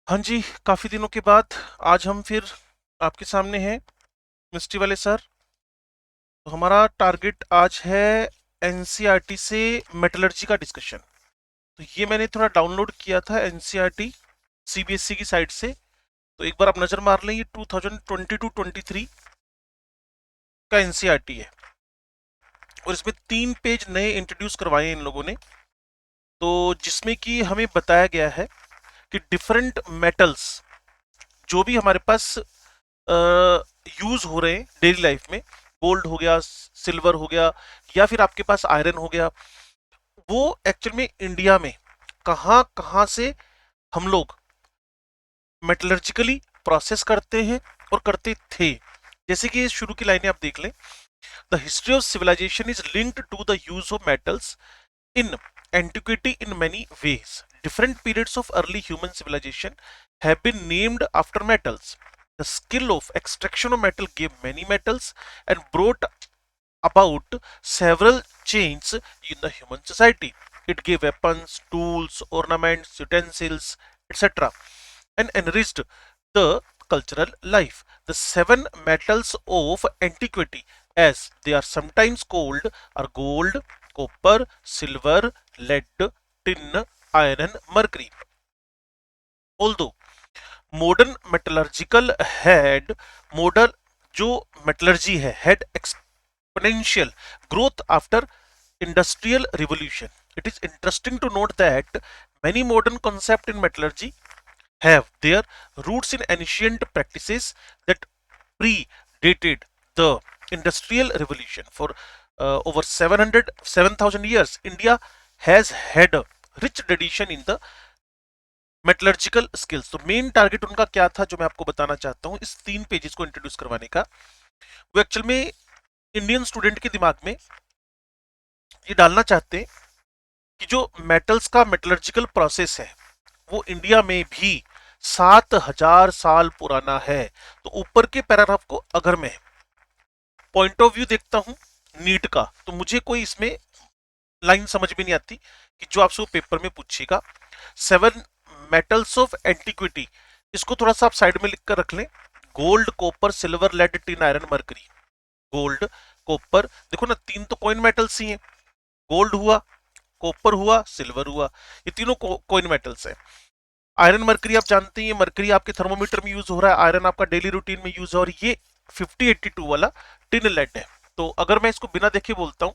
हाँ जी, काफ़ी दिनों के बाद आज हम फिर आपके सामने हैं मिस्ट्री वाले सर। तो हमारा टारगेट आज है एनसीईआरटी से मेटलर्जी का डिस्कशन। तो ये मैंने थोड़ा डाउनलोड किया था एनसीईआरटी सीबीएसई की साइट से। तो एक बार आप नज़र मार लें, ये 2022-23 का एनसीईआरटी है और इसमें 3 पेज नए इंट्रोड्यूस करवाए हैं इन लोगों ने। तो जिसमें कि हमें बताया गया है कि डिफरेंट मेटल्स जो भी हमारे पास यूज हो रहे हैं डेली लाइफ में, गोल्ड हो गया, सिल्वर हो गया, या फिर आपके पास आयरन हो गया, वो एक्चुअल में इंडिया में कहाँ कहाँ से हम लोग मेटलर्जिकली प्रोसेस करते हैं और करते थे। जैसे कि शुरू की लाइनें आप देख लें, the history of civilisation is linked to the use of metals in antiquity in many ways. Different periods of early human civilization have been named after metals. The skill of extraction of metal gave many metals and brought about several changes in the human society. It gave weapons, tools, ornaments, utensils, etc., and enriched the cultural life. The seven metals of antiquity, as they are sometimes called, are gold, copper, silver, lead, tin, iron, mercury. Although modern metallurgical had modern जो metallurgy है had exponential growth after industrial revolution. It is interesting to note that many modern concepts in metallurgy have their roots in ancient practices that predated the industrial revolution. For over 7,000 years, India has had a rich tradition in the metallurgical skills. तो main target उनका क्या था, जो मैं आपको बताना चाहता हूं इस 3 पेजेस को इंट्रोड्यूस करवाने का, वो एक्चुअल में इंडियन स्टूडेंट के दिमाग में ये डालना चाहते हैं कि जो मेटल्स का मेटलर्जिकल प्रोसेस है वो इंडिया में भी 7,000 साल पुराना है। तो ऊपर के पैराग्राफ को अगर मैं पॉइंट ऑफ व्यू देखता हूं नीट का, तो मुझे कोई इसमें लाइन समझ में नहीं आती कि जो आपसे वो पेपर में पूछेगा। 7 मेटल्स ऑफ एंटिक्विटी, इसको थोड़ा सा आप साइड में लिख कर रख लें। Gold, copper, silver, lead, tin, iron, mercury. Gold, copper, देखो ना, तीन तो कॉइन मेटल्स ही हैं। गोल्ड हुआ, कॉपर हुआ, सिल्वर हुआ, ये तीनों कॉइन मेटल्स हैं। आयरन मरकरी आप जानते हैं, मरकरी आपके थर्मोमीटर में यूज हो रहा है, आयरन आपका डेली रूटीन में यूज है, और ये 5082 वाला टिन लेड है। तो अगर मैं इसको बिना देखे बोलता हूं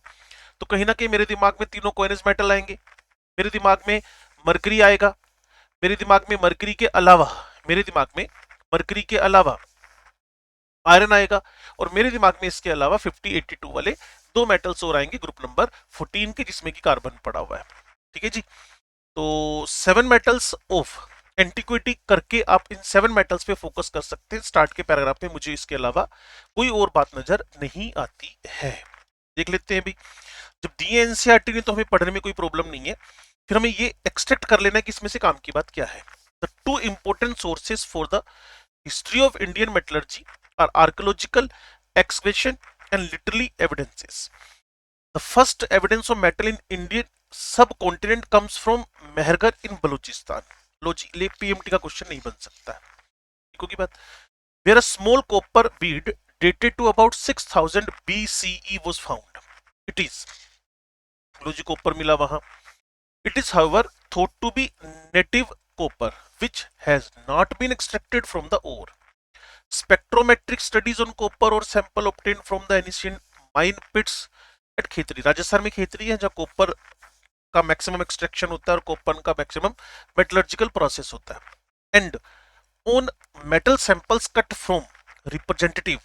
तो कहीं ना कहीं मेरे दिमाग में तीनों कॉइनस मेटल आएंगे। मेरे दिमाग में मरकरी आएगा, मेरे दिमाग में मरकरी के अलावा मेरे दिमाग में मरकरी के अलावा आयरन आएगा, और मेरे दिमाग में इसके अलावा 5082 वाले दो मेटल्स और आएंगे ग्रुप नंबर 14 के, जिसमें कि कार्बन पड़ा हुआ है। ठीक है जी। तो 7 मेटल्स ऑफ एंटिक्विटी करके आप इन 7 मेटल्स पे फोकस कर सकते हैं। स्टार्ट के पैराग्राफ में मुझे इसके अलावा कोई और बात नजर नहीं आती है। देख लेते हैं भी, जब दी एनसीईआरटी ने तो हमें पढ़ने में कोई प्रॉब्लम नहीं है, फिर हमें ये एक्सट्रैक्ट कर लेना है कि इसमें से काम की बात क्या है। The two important sources for the history of Indian metallurgy are archaeological excavation and literally evidences. The first evidence of metal in Indian subcontinent comes from Mehrgarh in Balochistan. लो जी, ले पीएमटी का क्वेश्चन नहीं बन सकता है की बात। Where a small copper bead dated to about 6000 BCE was found. It is, लो जी, कॉपर मिला वहां। It is however thought to be native copper which has not been extracted from the ore. Spectrometric studies on copper or sample obtained from the ancient mine pits at Khetri, Rajasthan में खेतरी है जहाँ copper का maximum extraction होता है और copper का maximum metallurgical process होता है। And on metal samples cut from representative,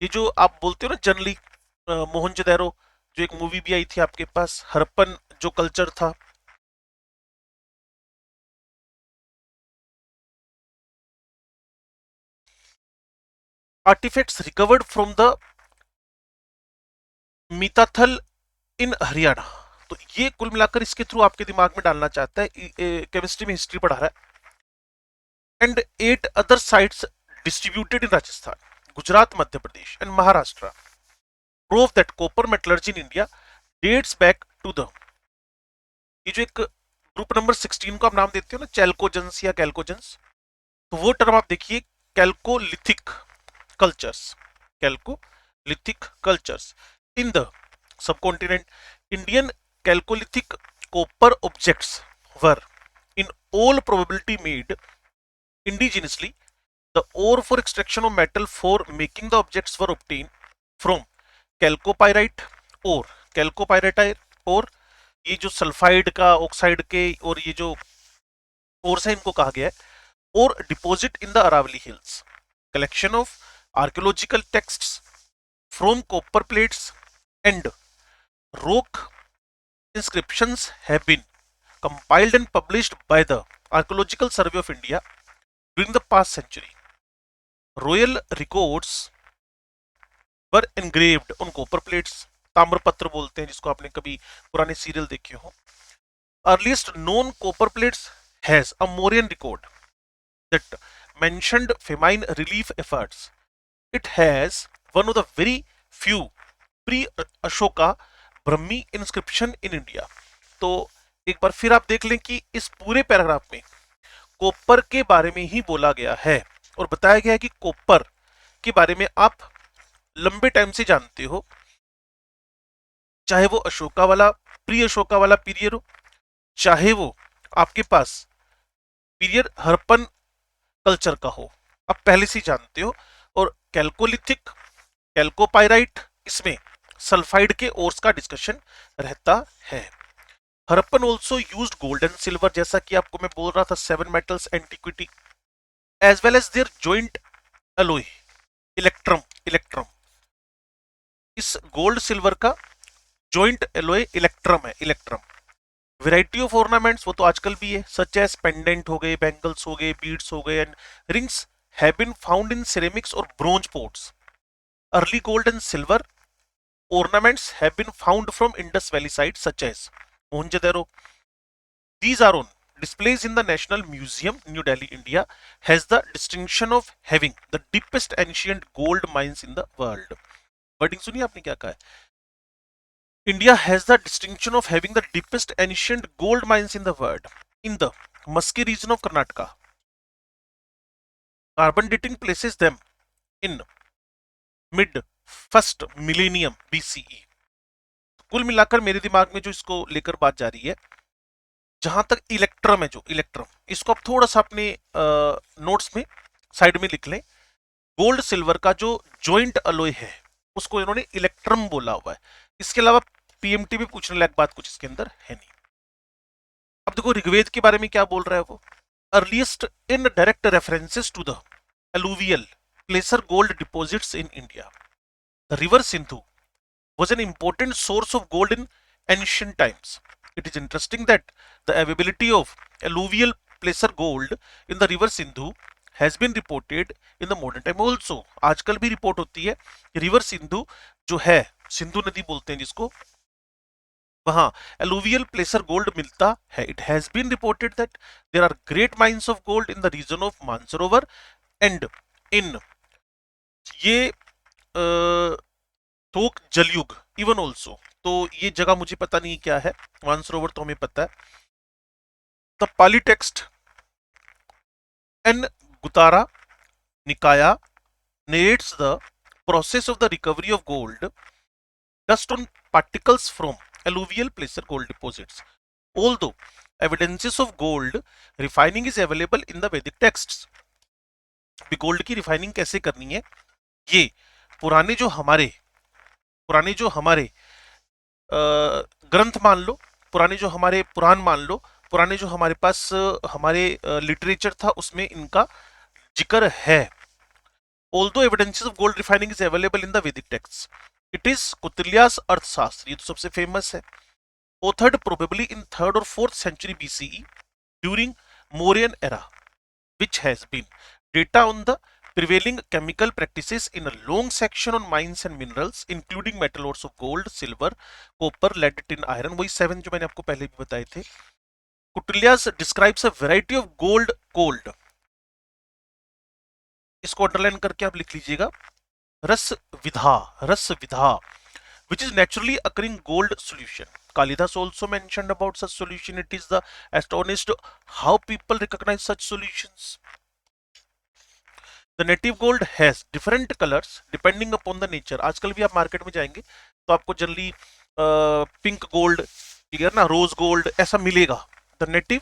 ये जो आप बोलते हो ना जनरली, मोहनजोदड़ो, जो एक मूवी भी आई थी आपके पास, हड़प्पन जो कल्चर था, आर्टिफैक्ट्स रिकवर्ड फ्रॉम द मीताथल इन हरियाणा। तो ये कुल मिलाकर इसके थ्रू आपके दिमाग में डालना चाहता है, केमिस्ट्री में हिस्ट्री पढ़ा रहा है। And 8 other sites distributed in Rajasthan, Gujarat, Madhya Pradesh and Maharashtra prove that copper metallurgy in India dates back to the, ये जो एक ग्रुप नंबर 16 को आप नाम देते हो ना, चैल्कोजेंस या कैल्कोजेंस, तो वो टर्म आप देखिए, chalcolithic cultures, chalcolithic cultures in the subcontinent. Indian chalcolithic copper objects were in all probability made indigenously. The ore for extraction of metal for making the objects were obtained from chalcopyrite और chalcopyrite और ये जो sulphide का oxide के और ये जो ओर से इनको कहा गया है, और deposit in the Aravalli hills. Collection of archaeological texts from copper plates and rock inscriptions have been compiled and published by the Archaeological Survey of India during the past century. Royal records were engraved on copper plates, ताम्रपत्र बोलते हैं जिसको आपने कभी पुराने serial देखे हो। Earliest known copper plates has a Mauryan record that mentioned famine relief efforts. It has one of the very few pre-Ashoka Brahmi inscription in India. तो एक बार फिर आप देख लें कि इस पूरे पैराग्राफ में कॉपर के बारे में ही बोला गया है और बताया गया है कि कॉपर के बारे में आप लंबे टाइम से जानते हो, चाहे वो अशोका वाला प्री अशोका वाला पीरियड हो, चाहे वो आपके पास पीरियड हड़प्पन कल्चर का हो, आप पहले से जानते हो। और कैल्कोलिथिक, कैल्कोपाइराइट, इसमें सल्फाइड के ओर्स का डिस्कशन रहता है। Harappan also used gold and silver, जैसा कि आपको मैं बोल रहा था, 7 metals antiquity, as well as their joint alloy electrum. इस गोल्ड सिल्वर का जॉइंट एलोय इलेक्ट्रम है, इलेक्ट्रम। वैरायटी ऑफ ऑर्नामेंट्स, वो तो आजकल भी है, सच एज पेंडेंट हो गए, बैंगल्स हो गए, बीड्स हो गए and rings have been found in ceramics और bronze pots. Early gold and silver ornaments have been found from Indus Valley sites such as Mohenjo-daro. These are on displays in the National Museum, New Delhi, India. Has the distinction of having the deepest ancient gold mines in the world. Wording सुनिए आपने क्या कहा है, India has the distinction of having the deepest ancient gold mines in the world in the Musky region of Karnataka. Carbon dating places them in mid first millennium BCE। कुल मिलाकर मेरे दिमाग में जो इसको लेकर बात जा रही है, जहां तक इलेक्ट्रम है, जो इलेक्ट्रम, इसको आप थोड़ा सा अपने नोट्स में साइड में लिख लें। गोल्ड सिल्वर का जो जॉइंट अलोय है उसको इन्होंने इलेक्ट्रम बोला हुआ है। इसके अलावा पीएमटी में पूछने लायक बात कुछ इसके अंदर है नहीं। अब देखो ऋग्वेद के बारे में क्या बोल रहा है वो, earliest in direct references to the alluvial placer gold deposits in India. The river Sindhu was an important source of gold in ancient times. It is interesting that the availability of alluvial placer gold in the river Sindhu has been reported in the modern time also. आजकल भी report होती है, river Sindhu जो है, सिंधु नदी बोलते हैं जिसको, वहां alluvial placer gold मिलता है। It has been reported that there are great mines of gold in the region of Mansarovar and in ये तोक जलयुग इवन ऑल्सो। तो ये जगह मुझे पता नहीं क्या है, मानसरोवर तो हमें पता है। The Pali text Anguttara Nikaya narrates the process of the recovery of gold dust on particles from alluvial placer gold deposits. Although evidences of gold refining is available in the Vedic texts, gold की refining कैसे करनी है ये पुराने जो हमारे ग्रंथ मान लो, पुराने जो हमारे पुराण मान लो, पुराने जो हमारे पास हमारे लिटरेचर था उसमें इनका जिक्र है। Although evidences of gold refining is available in the Vedic texts, it is Kautilya's अर्थशास्त्र, ये तो सबसे फेमस है, authored probably in 3rd or 4th century BCE during Mauryan era, which has been data on the prevailing chemical practices in a long section on mines and minerals including metal ores of gold, silver, copper, lead, tin, iron, वही 7 जो मैंने आपको पहले भी बताए थे। Kautilya's describes a variety of gold, इसको underline करके आप लिख लीजिएगा, रस विधा which is naturally occurring gold solution. Kalidas also mentioned about such solution. It is the astonished how people recognize such solutions. The native gold has different colours depending upon the nature. आजकल भी आप market में जाएंगे तो आपको generally pink gold, clear ना, rose gold ऐसा मिलेगा। The native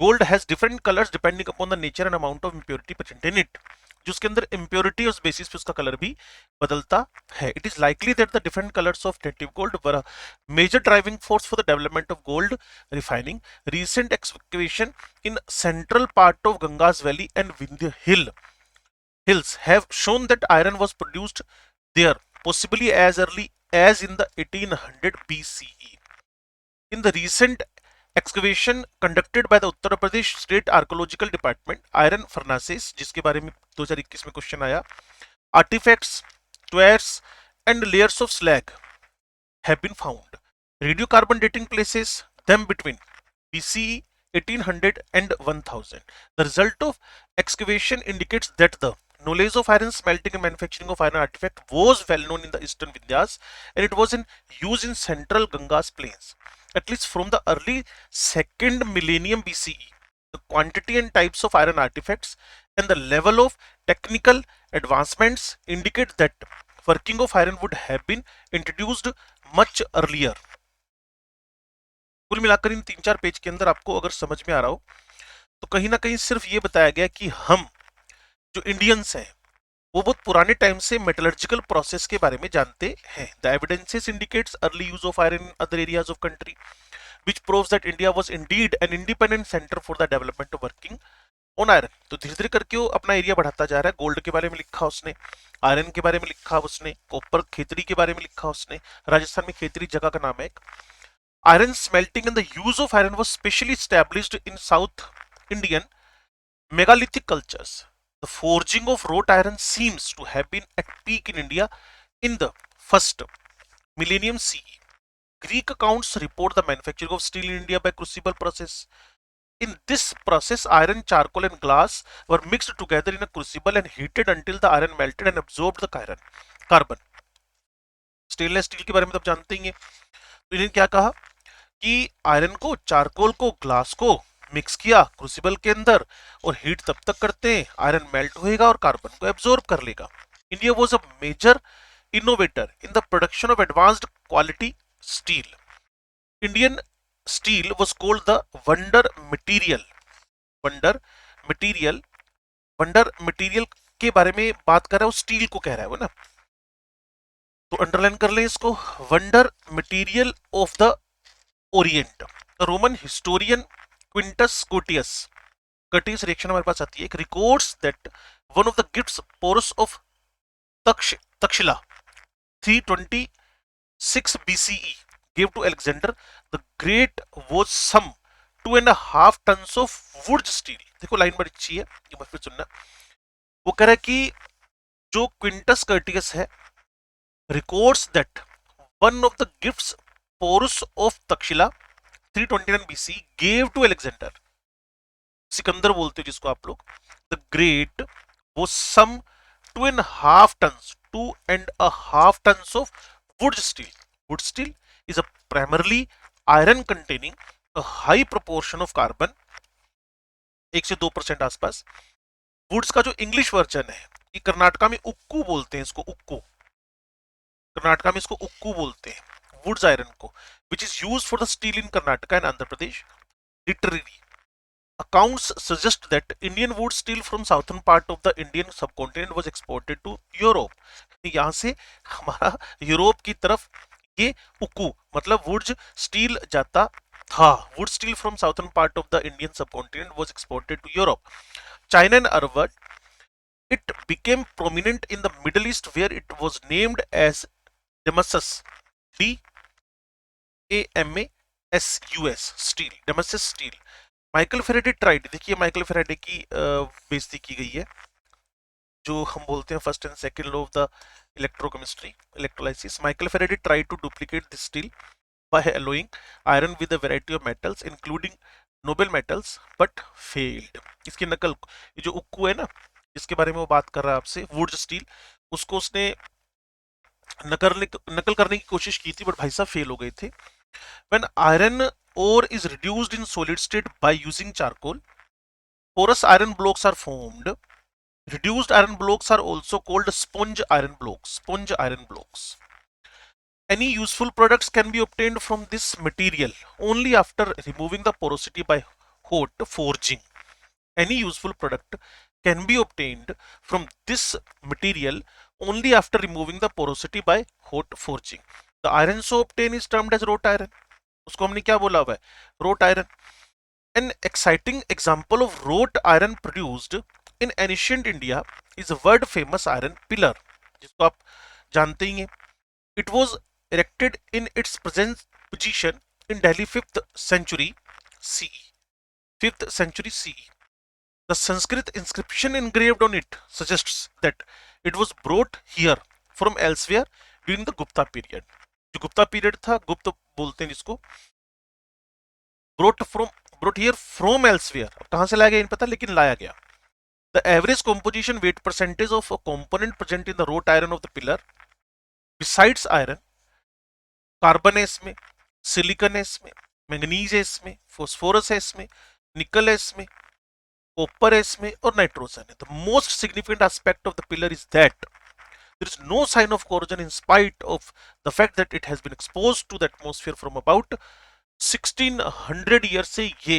gold has different colours depending upon the nature and amount of impurity present in it. जो उसके अंदर इम्प्योरिटी उस बेसिस पे उसका कलर भी बदलता है। It is likely that the different colours of native gold were a major driving force for the development of gold refining. recent excavation in central part of Ganga's valley and Vindhya hills have shown that iron was produced there, possibly as early as in the 1800 BCE. In the recent excavation conducted by the Uttar Pradesh State Archaeological Department, iron furnaces, जिसके बारे में 2021 में question आया, artifacts, squares and layers of slag have been found. Radiocarbon dating places them between BCE 1800 and 1000. The result of excavation indicates that the knowledge of iron smelting and manufacturing of iron artifact was well known in the eastern Vindhyas, and it was in use in central Ganga's plains. At least from the early 2nd millennium BCE, the quantity and types of iron artifacts and the level of technical advancements indicate that working of iron would have been introduced much earlier. कुल मिलाकर इन 3-4 page के अंदर आपको अगर समझ में आ रहा हो तो कहीं ना कहीं सिर्फ ये बताया गया कि हम जो इंडियंस हैं वो बहुत पुराने टाइम से मेटलर्जिकल प्रोसेस के बारे में जानते हैं। The evidences indicates early use of iron in other areas of country which proves that India was indeed an independent center for the development of working on iron. तो धीरे धीरे करके वो अपना एरिया बढ़ाता जा रहा है। गोल्ड के बारे में लिखा उसने, आयरन के बारे में लिखा उसने, कॉपर खेतरी के बारे में लिखा उसने। राजस्थान में खेतरी जगह का नाम है एक। Iron smelting and the use of iron was specially established in South Indian megalithic cultures. The forging of wrought iron seems to have been at peak in India in the first millennium CE. Greek accounts report the manufacturing of steel in India by crucible process. In this process, iron, charcoal and glass were mixed together in a crucible and heated until the iron melted and absorbed the carbon. Stainless steel के बारे में तो आप जानते ही हैं। तो इन्होंने क्या कहा कि आयरन को, चारकोल को, ग्लास को मिक्स किया क्रूसिबल के अंदर और हीट तब तक करते हैं आयरन मेल्ट होएगा और कार्बन को एब्जॉर्ब कर लेगा। India was a major innovator in the production of advanced quality steel. Indian steel was called the wonder material. Wonder material, wonder material के बारे में बात कर रहा है, वो स्टील को कह रहा है वो ना, तो अंडरलाइन कर लें इसको, wonder material of the orient. Roman historian Quintus Curtius reaction हमारे पास आती है, records that one of the gifts Porus of Takshashila 326 BCE gave to Alexander the Great was some 2.5 tons of wood steel। देखो लाइन बड़ी अच्छी है, ये मत फिर सुनना। वो कह रहा है कि जो क्विंटस कर्टियस है, records that one of the gifts Porus of Takshila 329 BC gave to Alexander, Sikandar बोलते हो जिसको आप लोग, the Great was some 2.5 tons of wood steel. Wood steel is a primarily iron containing a high proportion of carbon, 1 से 2% आसपास। Woods का जो English version है, ये कर्नाटका में उक्कू बोलते हैं इसको, उक्कू, कर्नाटका में इसको उक्कू बोलते हैं वुड्स आयरन को, which is used for the steel in Karnataka and Andhra Pradesh. Literally, accounts suggest that Indian wood steel from southern part of the Indian subcontinent was exported to Europe. यहाँ से हमारा Europe की तरफ ये उक्कू मतलब woods steel जाता था। Wootz steel from southern part of the Indian subcontinent was exported to Europe, China and Arab. It became prominent in the Middle East where it was named as Damascus, DAMASUS steel, Damascus steel. Michael Faraday tried, देखिए Michael Faraday की बेइज्जती की गई है, जो हम बोलते हैं first and second law of the electrochemistry, electrolysis. Michael Faraday tried to duplicate this steel by alloying iron with a variety of metals including noble metals but failed. इसकी नकल, ये जो उक्कू है ना जिसके बारे में वो बात कर रहा है आपसे, वुड स्टील, उसको उसने नकल करने की कोशिश की थी बट भाई साहब फेल हो गए थे। When iron ore is reduced in solid state by using charcoal, porous iron blocks are formed Reduced iron blocks are also called sponge iron blocks. Sponge iron blocks. Any useful products can be obtained from this material only after removing the porosity by hot forging. Any useful product can be obtained from this material only after removing the porosity by hot forging. The iron so obtained is termed as wrought iron. उसको हमने क्या बोला हुआ है? wrought iron. An exciting example of wrought iron produced in ancient India is a world famous iron pillar, जिसको आप जानते ही हैं. It was erected in its present position in Delhi 5th century CE. 5th century CE. The Sanskrit inscription engraved on it suggests that it was brought here from elsewhere during the Gupta period. जो Gupta period था, गुप्त बोलते हैं जिसको, brought here from elsewhere. अब कहां से लाया गया नहीं पता, लेकिन लाया गया. The average composition weight percentage of a component present in the wrought iron of the pillar, besides iron, carbon है इसमें, सिलिकॉन है इसमें, मैंगनीज है इसमें, फॉस्फोरस है इसमें, निकल है इसमें, कॉपर है इसमें और नाइट्रोजन है. The most significant aspect of the pillar is that there is no sign of corrosion in spite of the fact that it has been exposed to the atmosphere from about 1600 years से ये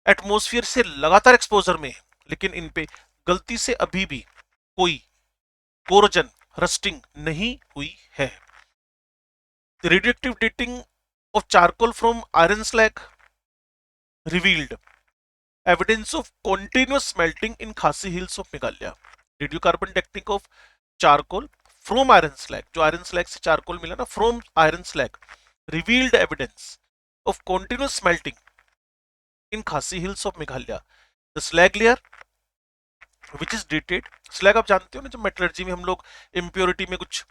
atmosphere से लगातार exposure में है, लेकिन इन पे गलती से अभी भी कोई कोरोजन, रस्टिंग नहीं हुई है. The radioactive dating of charcoal from iron slag revealed evidence of continuous smelting in Khasi Hills of Meghalaya. Radiocarbon dating of charcoal from iron slag, जो iron slag से charcoal मिला ना, from iron slag, revealed evidence of continuous smelting in Khasi Hills of Meghalaya. The slag layer which is dated, slag आप जानते हो ना, जब metallurgy में हम लोग इम्प्योरिटी में कुछ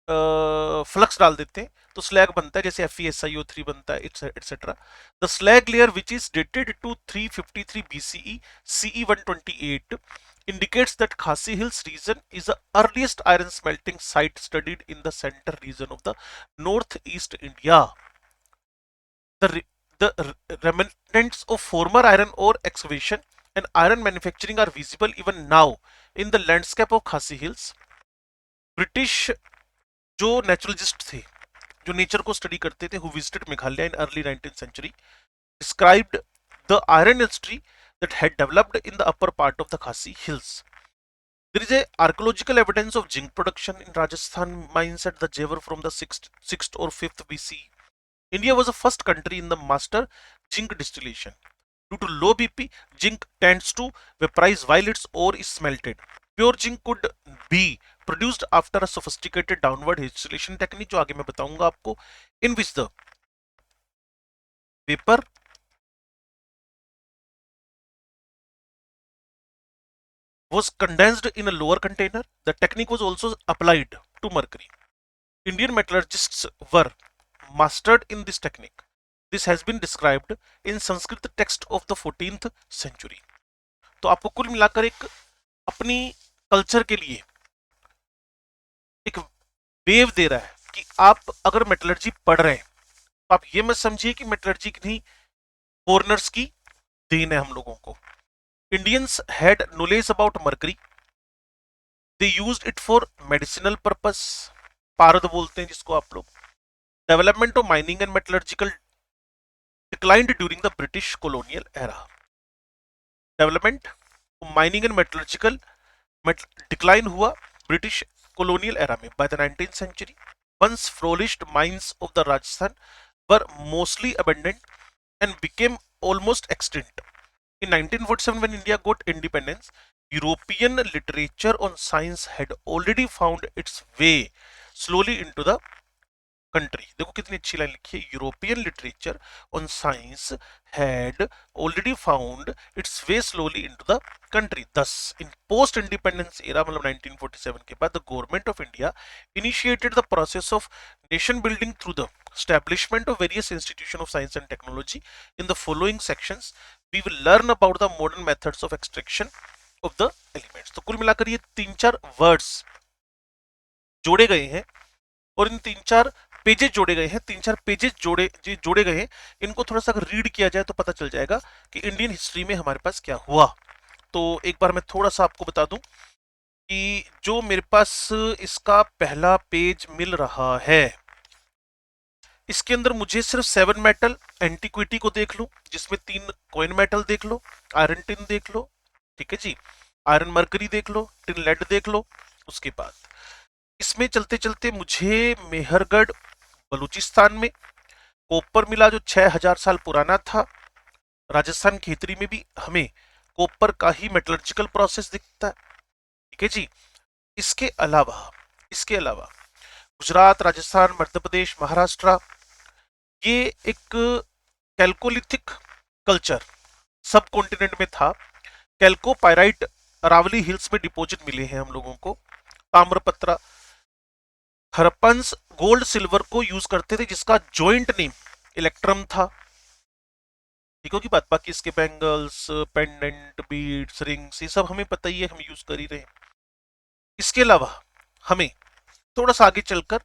फ्लक्स डाल देते हैं तो स्लैग बनता है, जैसे FeSiO3 बनता है, etcetera. The slag layer which is dated to 353 BCE CE 128 indicates that Khasi Hills region is the earliest iron smelting site studied in the center region of the northeast India. The remnants of former iron ore excavation and iron manufacturing are visible even now in the landscape of Khasi Hills. British जो naturalist थे, जो nature को study करते थे, who visited Meghalaya in early 19th century, described the iron industry that had developed in the upper part of the Khasi Hills. There is a archaeological evidence of zinc production in Rajasthan mines at the Jewar from the 6th or 5th BCE. India was the first country in the master zinc distillation. Due to low BP, zinc tends to vaporize while its ore is smelted. Pure zinc could be produced after a sophisticated downward distillation technique, जो आगे मैं बताऊंगा आपको, in which the vapor was condensed in a lower container. The technique was also applied to mercury. Indian metallurgists were mastered in this technique. This has been described in Sanskrit text of the 14th century. तो आपको कुल मिलाकर एक अपनी culture के लिए एक wave दे रहा है कि आप अगर मेटलर्जी पढ़ रहे हैं तो आप ये मत समझिए कि मेटलर्जी किन्हीं फॉरेनर्स की देन है हम लोगों को. Indians had knowledge about mercury, they used it for medicinal purpose, पारद बोलते हैं जिसको आप लोग. Development of mining and metallurgical declined during the British colonial era. Development of mining and metallurgical decline हुआ ब्रिटिश colonial era में. By the 19th century, once flourished mines of the Rajasthan were mostly abandoned and became almost extinct. In 1947, when India got independence, European literature on science had already found its way slowly into the country. देखो कितनी अच्छी line लिखी है, European literature on science had already found it's way slowly into the country. दस इन post independence era, मतलब 1947 के बाद, the government of India initiated the process of nation building through the establishment of various institutions of science and technology. In the following sections we will learn about the modern methods of extraction of the elements. तो कुल मिलाकर ये 3-4 words जोड़े गए हैं और इन 3-4 pages जोड़े गए हैं, 3-4 पेजेस जोड़े गए हैं. इनको थोड़ा सा अगर रीड किया जाए तो पता चल जाएगा कि इंडियन हिस्ट्री में हमारे पास क्या हुआ. तो एक बार मैं थोड़ा सा आपको बता दूं कि जो मेरे पास इसका पहला पेज मिल रहा है, इसके अंदर मुझे सिर्फ 7 मेटल एंटीक्विटी को देख लूं, जिसमें 3 कॉइन मेटल देख लो, आयरन टिन देख लो, ठीक है जी, आयरन मरकरी देख लो, टिन लेड देख लो। उसके बाद इसमें चलते चलते मुझे मेहरगढ़ बलूचिस्तान में कॉपर मिला, जो 6000 साल पुराना था। राजस्थान खेतरी में भी हमें कॉपर का ही मेटलर्जिकल प्रोसेस दिखता है, ठीक है जी। इसके अलावा गुजरात, राजस्थान, मध्य प्रदेश, महाराष्ट्र, ये एक कैल्कोलिथिक कल्चर सब कॉन्टिनेंट में था। कैल्कोपाइराइट अरावली हिल्स में डिपॉजिट मिले हैं हम लोगों को। ताम्रपत्र, हरप्पन्स गोल्ड सिल्वर को यूज करते थे, जिसका जॉइंट नेम इलेक्ट्रम था, ठीक होगी बात। बाकी इसके बैंगल्स, पेंडेंट, बीड्स, रिंग्स, ये सब हमें पता ही है, हम यूज कर ही रहे हैं। इसके अलावा हमें थोड़ा सा आगे चलकर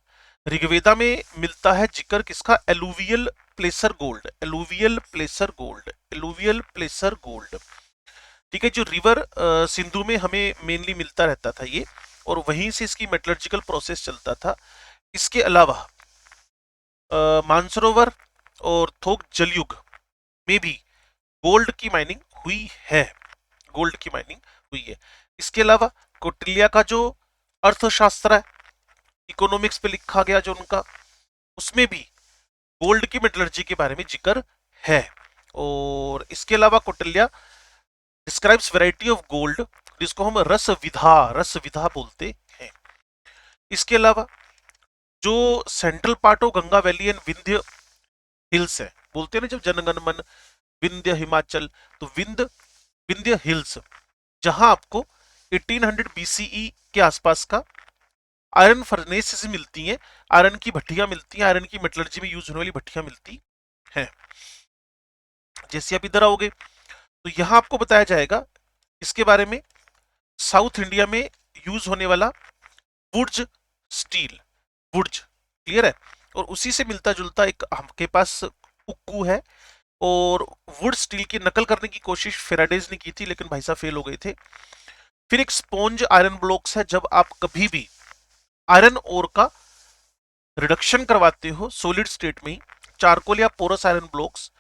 ऋग्वेदा में मिलता है जिक्र किसका, alluvial placer gold, alluvial placer gold, ठीक है, जो रिवर सिंधु में हमें मेनली मिलता रहता था ये, और वहीं से इसकी मेटलर्जिकल प्रोसेस चलता था। इसके अलावा मानसरोवर और थोक जलयुग में भी गोल्ड की माइनिंग हुई है, इसके अलावा कौटिल्य का जो अर्थशास्त्र है, इकोनॉमिक्स पे लिखा गया जो उनका, उसमें भी गोल्ड की मेटलर्जी के बारे में जिक्र है। और इसके अलावा Kautilya describes variety of gold, जिसको हम रस विधा बोलते हैं। इसके अलावा जो central part of Ganga valley and Vindhya hills है, बोलते हैं ना जब जनगण मन विंध्य हिमाचल, तो विंध्य हिल्स, जहां आपको 1800 बीसीई के आसपास का आयरन फर्नेस से मिलती हैं, आयरन की भट्टियां मिलती हैं, आयरन की मेटलर्जी में यूज होने वाली भट्टियां मिलती हैं। जैसे आप इधर आओगे तो यहां आपको बताया जाएगा इसके बारे में, साउथ इंडिया में यूज होने वाला वुड्स स्टील, वुड्स, क्लियर है। और उसी से मिलता जुलता एक आपके पास उक्कू है, और वुड स्टील की नकल करने की कोशिश फेराडेज ने की थी, लेकिन भाई साहब फेल हो गए थे। फिर एक स्पॉन्ज आयरन ब्लॉक्स है, जब आप कभी भी आयरन ओर का रिडक्शन करवाते हो सॉलिड स्टेट में ही, चारकोल या पोरस आयरन ब्लॉक्स,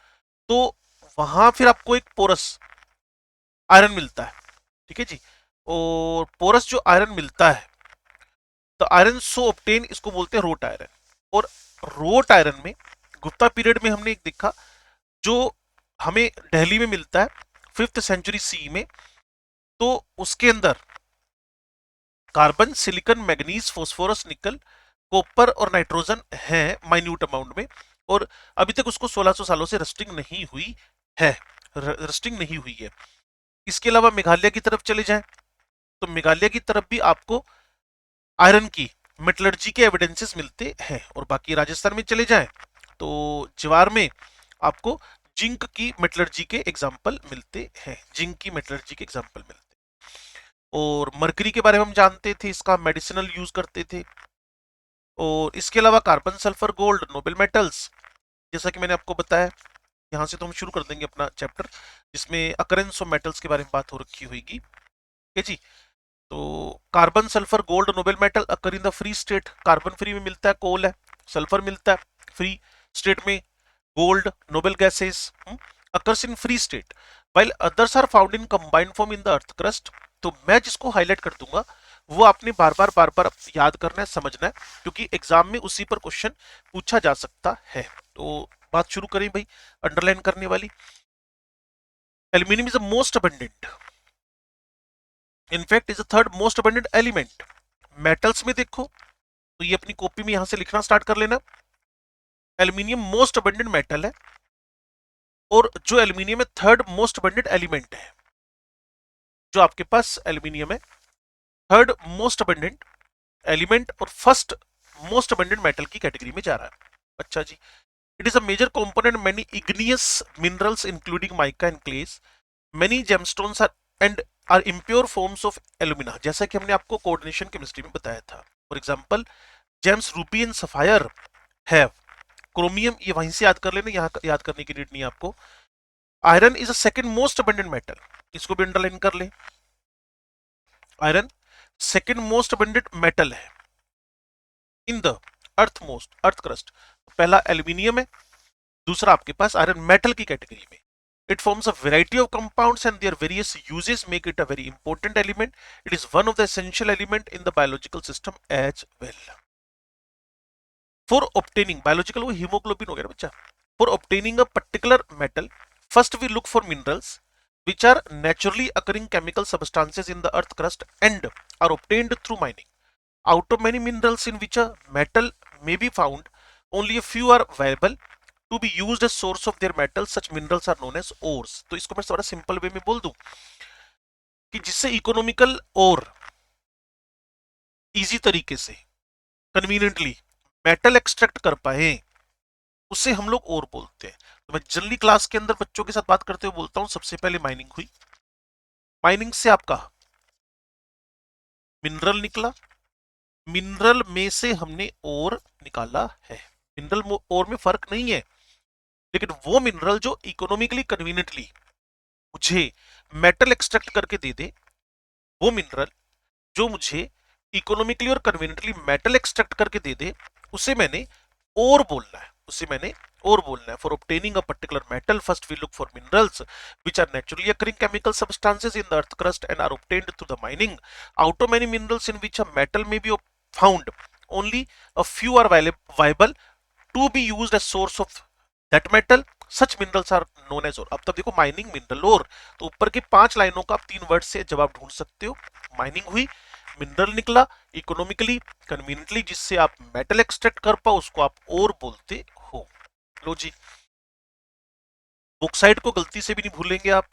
तो वहां फिर आपको एक पोरस आयरन मिलता है, ठीक है जी। और पोरस जो आयरन मिलता है, तो आयरन सो ऑब्टेन, इसको बोलते हैं रोट आयरन। और रोट आयरन में गुप्ता पीरियड में हमने एक देखा, जो हमें दिल्ली में मिलता है 5th सेंचुरी सी में, तो उसके अंदर कार्बन, सिलिकॉन, मैग्नीज, फास्फोरस, निकल, कॉपर और नाइट्रोजन है माइन्यूट अमाउंट में, और अभी तक उसको 1600 सालों से रस्टिंग नहीं हुई है, इसके अलावा मेघालय की तरफ चले जाएं, तो मेघालय की तरफ भी आपको आयरन की मेटलर्जी के एविडेंसेस मिलते हैं। और बाकी राजस्थान में चले जाएं तो ज्वार में आपको जिंक की मेटलर्जी के एग्जाम्पल मिलते हैं, और मरकरी के बारे में हम जानते थे, इसका मेडिसिनल यूज करते थे। और इसके अलावा carbon, sulphur, gold, noble metals, जैसा कि मैंने आपको बताया, यहां से तो हम शुरू कर देंगे अपना चैप्टर, जिसमें अकरेंस ऑफ मेटल्स के बारे में बात हो रखी होगी, ठीक है जी। तो carbon, sulphur, gold, noble metal occur in the free state, carbon free में मिलता है, कोल है, सल्फर मिलता है फ्री स्टेट में, gold, noble gases occurs in free state, while others are found in combined form in the earth crust. तो मैं जिसको हाईलाइट कर दूंगा वो आपने बार बार याद करना है, समझना है, क्योंकि एग्जाम में उसी पर क्वेश्चन पूछा जा सकता है। तो बात शुरू करें भाई अंडरलाइन करने वाली। Aluminium is the most abundant, in fact is the third most abundant element. Metals में देखो तो ये अपनी कॉपी में यहां से लिखना स्टार्ट कर लेना, एल्यूमिनियम मोस्ट अबंडेंट मेटल है, और जो एल्यूमिनियम है थर्ड मोस्ट अबंडेंट एलिमेंट है। जो आपके पास एल्यूमिनियम है थर्ड मोस्ट अबंडेंट एलिमेंट और फर्स्ट मोस्ट अबंडेंट मेटल की कैटेगरी में जा रहा है। अच्छा जी, it is a major component many igneous minerals including mica and clays, many gemstones are and are impure forms of alumina, जैसा कि हमने आपको कोऑर्डिनेशन केमिस्ट्री में बताया था। For example gems, ruby and sapphire have chromium, ये वहीं से याद कर लेना, यहाँ याद करने की नीड नहीं है आपको। Iron is a second most abundant metal इसको भी अंडरलाइन कर ले। Iron second most abundant metal है इन द अर्थ क्रस्ट। पहला एल्यूमिनियम है, दूसरा आपके पास आयरन मेटल की कैटेगरी में। It forms a variety of compounds and their various uses make it a very important element. It is one of the essential element in the biological system as well. For obtaining biological वो hemoglobin हो गया ना बच्चा। For obtaining a particular metal, first we look for minerals which are naturally occurring chemical substances in the earth crust and are obtained through mining. Out of many minerals in which a metal may be found, only a few are viable to be used as source of their metal. Such minerals are known as ores. तो इसको मैं थोड़ा simple way में बोल दूं कि जिससे economical और इजी तरीके से कन्वीनियंटली मेटल एक्सट्रैक्ट कर पाए उसे हम लोग और बोलते हैं। तो मैं जनरली क्लास के अंदर बच्चों के साथ बात करते हुए बोलता हूं, सबसे पहले माइनिंग हुई, माइनिंग से आपका मिनरल निकला, मिनरल में से हमने और निकाला है। मिनरल और में फर्क नहीं है, लेकिन वो मिनरल जो इकोनॉमिकली कन्वीनियंटली मुझे मेटल एक्सट्रैक्ट करके दे दे, वो मिनरल जो मुझे इकोनॉमिकली और कन्वीनियंटली मेटल एक्सट्रैक्ट करके दे दे, उसे मैंने और बोलना है, उसे मैंने और बोलना है। For obtaining a particular metal first we look for minerals which are naturally occurring chemical substances in the earth crust and are obtained through the mining. Out of many minerals in which a metal may be found, only a few are viable to be used as source of that metal. Such minerals are known as ore. अब तब देखो mining, mineral, और, तो ऊपर के 5 लाइनों का आप 3 वर्ड से जवाब ढूंढ सकते हो। माइनिंग हुई, मिनरल निकला, इकोनॉमिकली कन्वीनियंटली जिससे आप मेटल एक्सट्रैक्ट कर पाओ उसको आप और बोलते हो। लो जी, बॉक्साइट को गलती से भी नहीं भूलेंगे आप।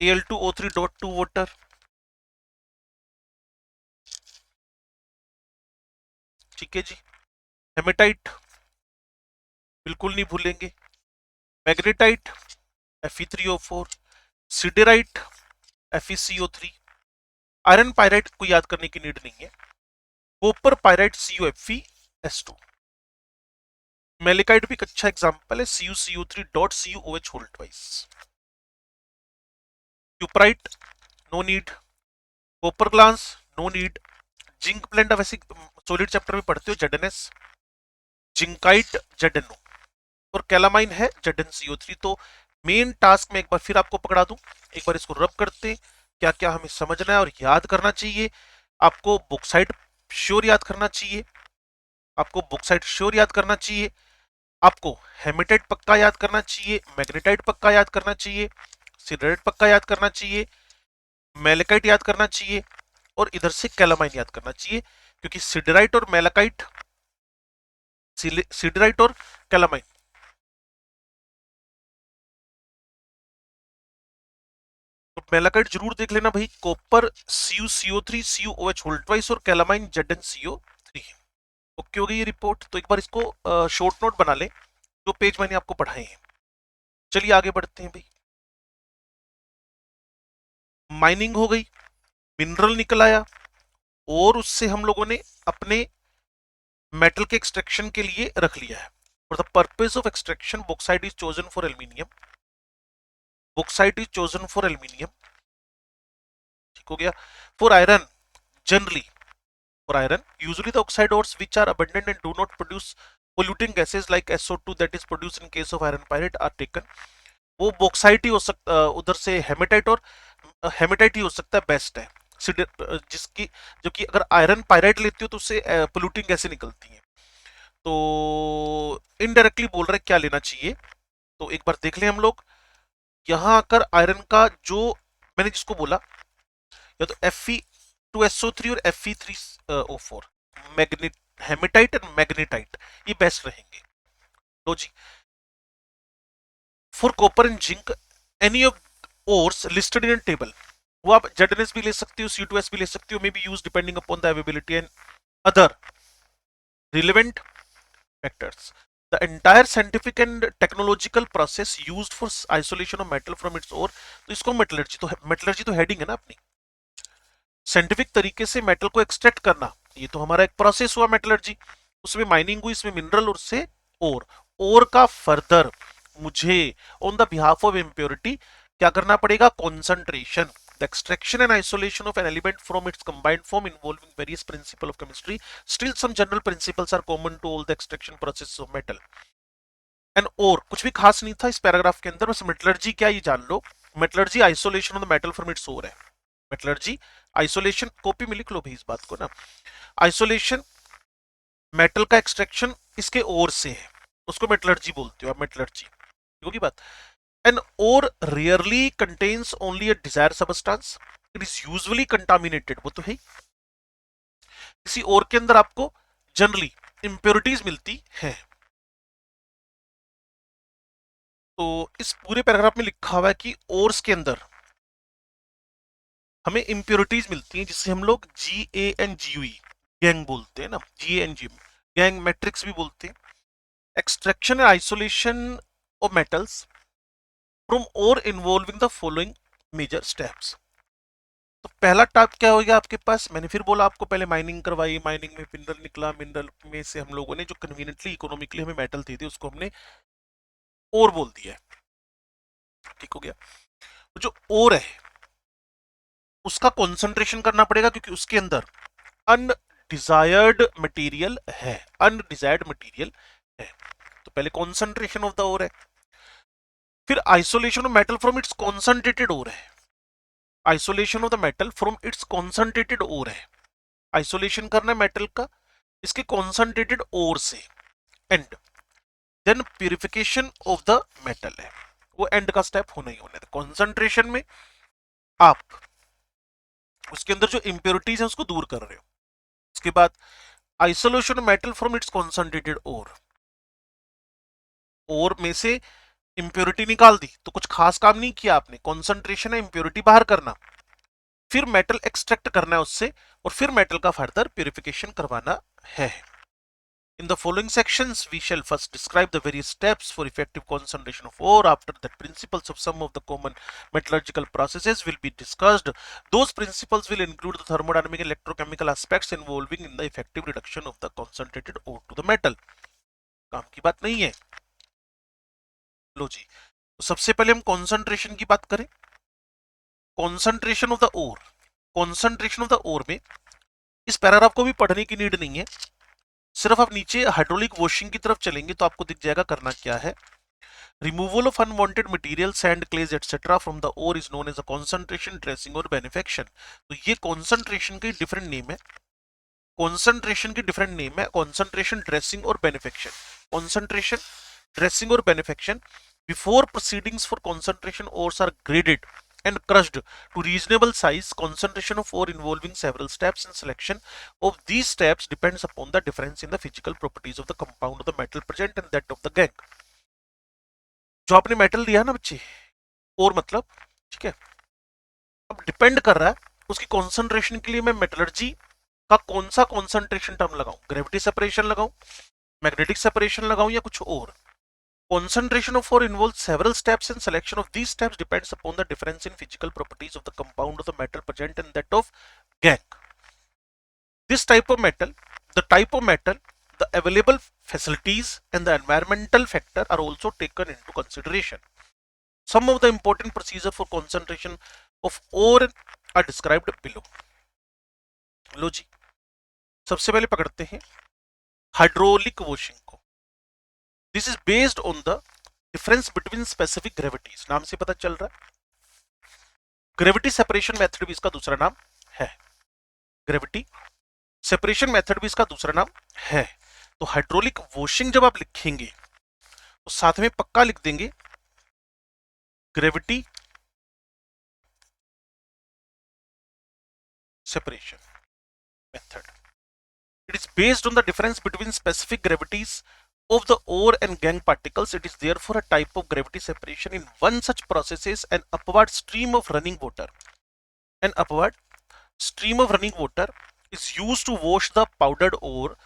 Al2O3.2 वाटर, ठीक है जी। हेमेटाइट बिल्कुल नहीं भूलेंगे। Magnetite Fe3O4, siderite FeCO3। Iron pyrite को याद करने की नीड नहीं है। Copper pyrite CuFeS2। मेलिकाइट भी एक अच्छा एग्जांपल है, CuCO3.CuOH whole twice. Cuprite no need, copper glass no need, zinc blende अब ऐसे सॉलिड चैप्टर में पढ़ते हो ZnS, जिंकाइट ZnO, और कैलामाइन है ZnCO3। तो मेन टास्क में एक बार फिर आपको पकड़ा दूं, एक बार इसको रब करते हैं क्या क्या हमें समझना है और याद करना चाहिए। आपको बॉक्साइट श्योर याद करना चाहिए, आपको बॉक्साइट श्योर याद करना चाहिए, आपको हेमेटाइट पक्का याद करना चाहिए, मैग्नेटाइट पक्का याद करना चाहिए, सिडराइट पक्का याद करना चाहिए, मेलेकाइट याद करना चाहिए, और इधर से कैलामाइन याद करना चाहिए, क्योंकि सिडराइट और मेलेकाइट, सिडराइट और कैलामाइन तो मेलाकाइट जरूर देख लेना भाई, copper CuCO3 CuOH whole twice और कैलामाइन ZnCO3। ओके हो गई ये रिपोर्ट। तो एक बार इसको शॉर्ट नोट बना ले जो पेज मैंने आपको पढ़ाए हैं। चलिए आगे बढ़ते हैं भाई। माइनिंग हो गई, मिनरल निकल आया, और उससे हम लोगों ने अपने मेटल के एक्सट्रैक्शन के लिए रख लिया है। For the purpose of extraction bauxite is chosen for aluminium, bauxite is chosen for aluminium, ठीक हो गया। For iron generally, for iron usually the oxide ores which are abundant and do not produce polluting gases like SO2 that is produced in case of iron pyrite are taken। वो bauxite ही हो सकता, उधर से haematite, और haematite ही हो सकता है, best है जिसकी, जो कि अगर आयरन पायराइट लेती हो तो उससे पोल्यूटिंग गैसें निकलती हैं। तो इनडायरेक्टली बोल रहे क्या लेना चाहिए, तो एक बार देख लें हम लोग। यहां आकर आयरन का जो मैंने जिसको बोला, या तो Fe2SO3 और Fe3O4, magnet, hematite and magnetite, ये बेस्ट रहेंगे। लो जी, for copper and zinc any of ores listed in table, वो आप ZnS भी ले सकते हो, C2S भी ले सकते हो, may be use depending upon the availability and other relevant factors. The entire scientific and technological process used for isolation of metal from its ore, तो इसको मेटलर्जी तो हेडिंग है ना अपनी, साइंटिफिक तरीके से मेटल को एक्सट्रैक्ट करना, ये तो हमारा एक प्रोसेस हुआ मेटलर्जी। उसमें माइनिंग हुई, इसमें मिनरल, और से ओर का फर्दर मुझे on the behalf of impurity क्या करना पड़ेगा? concentration. The extraction and isolation of an element from its combined form involving various principles of chemistry. Still, some general principles are common to all the extraction processes of metal. And और कुछ भी खास नहीं था इस paragraph के अंदर, बस मेटलर्जी क्या ये जान लो। Metallurgy isolation of the metal from its ore है। मेटलर्जी आइसोलेशन, कॉपी में लिख लो भाई इस बात को ना, आइसोलेशन मेटल का एक्सट्रैक्शन इसके ओर से है, उसको मेटलर्जी बोलते हो आप, मेटलर्जी, होगी बात। An ore rarely contains only a desired substance, it is usually contaminated, वो तो है। किसी ओर के अंदर आपको जनरली इंप्योरिटीज मिलती है। तो इस पूरे पैराग्राफ में लिखा हुआ है कि ओर्स के अंदर हमें इंप्योरिटीज मिलती हैं, जिससे हम लोग GANGUE गैंग बोलते हैं ना, GANG गैंग मैट्रिक्स भी बोलते हैं। Extraction and isolation of metals from ore involving the following major steps. तो पहला टाइप क्या हो गया आपके पास, मैंने फिर बोला आपको, पहले माइनिंग करवाई, माइनिंग में मिनरल निकला, मिनरल में से हम लोगों ने जो कन्वीनियंटली इकोनॉमिकली हमें मेटल दे दी उसको हमने ओर बोल दिया है, ठीक हो गया। तो जो ओर है उसका कंसंट्रेशन करना पड़ेगा, क्योंकि उसके अंदर अनडिजायर्ड मटेरियल है, अनडिजायर्ड मटेरियल है। तो पहले कंसंट्रेशन ऑफ द ओर है, फिर isolation of metal from its concentrated ore है। Isolation of the metal from its concentrated ore है, आइसोलेशन करना है मेटल का इसके कॉन्सेंट्रेटेड ओर से। And then purification of the metal है, वो एंड का स्टेप होना ही होना है। कॉन्सेंट्रेशन में आप उसके अंदर जो इंप्योरिटीज है उसको दूर कर रहे हो। उसके बाद isolation metal from its concentrated ore में से इंप्योरिटी निकाल दी, तो कुछ खास काम नहीं किया आपने, कॉन्सेंट्रेशन है इंप्योरिटी बाहर करना, फिर मेटल एक्सट्रैक्ट करना है उससे, और फिर मेटल का फर्दर प्यूरिफिकेशन करवाना है। In the following sections, we shall first describe the various steps for effective concentration of ore. After that, principles of some of the common metallurgical processes will be discussed. Those principles will include the thermodynamic and electrochemical aspects involving in the effective reduction of the concentrated ore to the metal. काम की बात नहीं है। लो जी, तो सबसे पहले हम concentration की बात करें। Concentration of the ore, concentration of the ore में इस पैराग्राफ को भी पढ़ने की नीड नहीं है, सिर्फ आप नीचे हाइड्रोलिक वॉशिंग की तरफ चलेंगे तो आपको दिख जाएगा करना क्या है। Removal of unwanted material, sand, clays etcetera from the ore is known as a concentration, dressing और बेनिफिकेशन। तो ये कंसंट्रेशन के डिफरेंट नेम है, कंसंट्रेशन के डिफरेंट नेम है, कंसंट्रेशन, ड्रेसिंग और बेनिफिकेशन। कंसंट्रेशन, ड्रेसिंग और beneficiation. Before proceedings for concentration ores are graded and crushed to reasonable size. Concentration of ore involving several steps, and selection of these steps depends upon the difference in the physical properties of the compound of the metal present and that of the gangue. जो आपने metal लिया ना बच्चे, और मतलब, ठीक है, अब डिपेंड कर रहा है उसकी कॉन्सेंट्रेशन के लिए मैं मेटलर्जी का कौन सा कॉन्सेंट्रेशन टर्म लगाऊं, ग्रेविटी सेपरेशन लगाऊं, मैग्नेटिक सेपरेशन लगाऊं, या कुछ और। Concentration of ore involves several steps, and selection of these steps depends upon the difference in physical properties of the compound of the metal present and that of gangue. This type of metal, the type of metal, the available facilities and the environmental factor are also taken into consideration. Some of the important procedures for concentration of ore are described below. लो जी, सबसे पहले पकड़ते हैं hydraulic washing को। This is based on the difference between specific gravities, नाम से पता चल रहा है। ग्रेविटी सेपरेशन मेथड भी इसका दूसरा नाम है, ग्रेविटी सेपरेशन मेथड भी इसका दूसरा नाम है। तो हाइड्रोलिक वॉशिंग जब आप लिखेंगे तो साथ में पक्का लिख देंगे gravity separation method. It is based on the difference between specific gravities of the ore and gangue particles. It is therefore a type of gravity separation. In one such process is an upward stream of running water. An upward stream of running water is used to wash the powdered ore.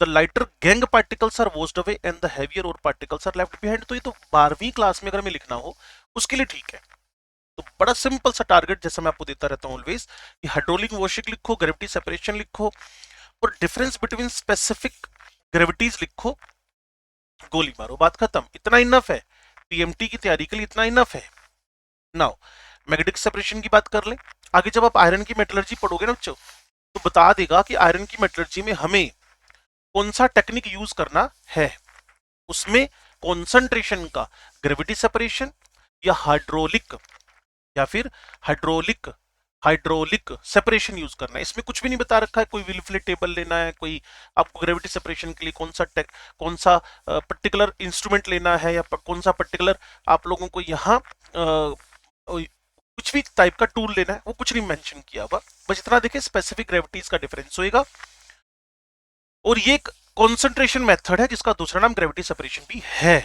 The lighter gangue particles are washed away and the heavier ore particles are left behind. तो ये तो 12वीं class में अगर मैं लिखना हो उसके लिए ठीक है। तो बड़ा सिंपल सा टारगेट जैसा मैं आपको देता रहता हूं ऑलवेज, कि हाइड्रोलिक वॉशिंग लिखो, ग्रेविटी सेपरेशन लिखो, और डिफरेंस बिटवीन स्पेसिफिक ग्रेविटीज लिखो, गोली मारो, बात खत्म। इतना इनफ है, पीएमटी की तैयारी के लिए इतना इनफ है। नाउ मैग्नेटिक सेपरेशन की बात कर लें। आगे जब आप आयरन की मेटलर्जी पढ़ोगे ना बच्चों, तो बता देगा कि आयरन की मेटलर्जी में हमें कौन सा टेक्निक यूज करना है। उसमें कॉन्सेंट्रेशन का ग्रेविटी सेपरेशन या हाइड्रोलिक या फिर हाइड्रोलिक हाइड्रोलिक सेपरेशन यूज करना है। इसमें कुछ भी नहीं बता रखा है, कोई विलफिलेट टेबल लेना है, कोई आपको ग्रेविटी सेपरेशन के लिए कौन सा पर्टिकुलर इंस्ट्रूमेंट लेना है, या कौन सा पर्टिकुलर आप लोगों को यहाँ कुछ भी टाइप का टूल लेना है, वो कुछ नहीं मेंशन किया हुआ। बस इतना देखें स्पेसिफिक ग्रेविटीज का डिफरेंस होएगा। और ये एक कॉन्सेंट्रेशन मेथड है जिसका दूसरा नाम ग्रेविटी सेपरेशन भी है।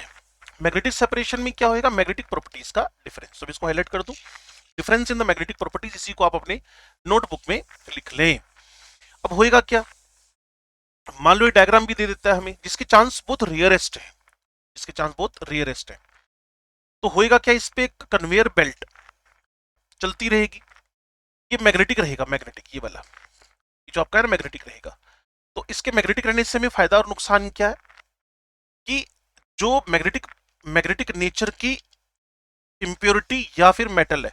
मैग्नेटिक सेपरेशन में क्या होएगा, मैग्नेटिक प्रॉपर्टीज का डिफरेंस। तो इसको हाईलाइट कर दूं, difference in the magnetic properties, इसी को आप अपने नोटबुक में लिख लें। अब होएगा क्या, मान लो ये डायग्राम भी दे देता है हमें, जिसके चांस बहुत रियरेस्ट है, इसके चांस बहुत रियरेस्ट है। तो होएगा क्या, इस पे एक कन्वेयर बेल्ट चलती रहेगी, ये मैग्नेटिक रहेगा, मैग्नेटिक ये वाला जो आपका है मैग्नेटिक रहेगा। तो इसके मैग्नेटिक रहने से हमें फायदा और नुकसान क्या है कि जो मैग्नेटिक मैग्नेटिक नेचर की इंप्योरिटी या फिर मेटल है,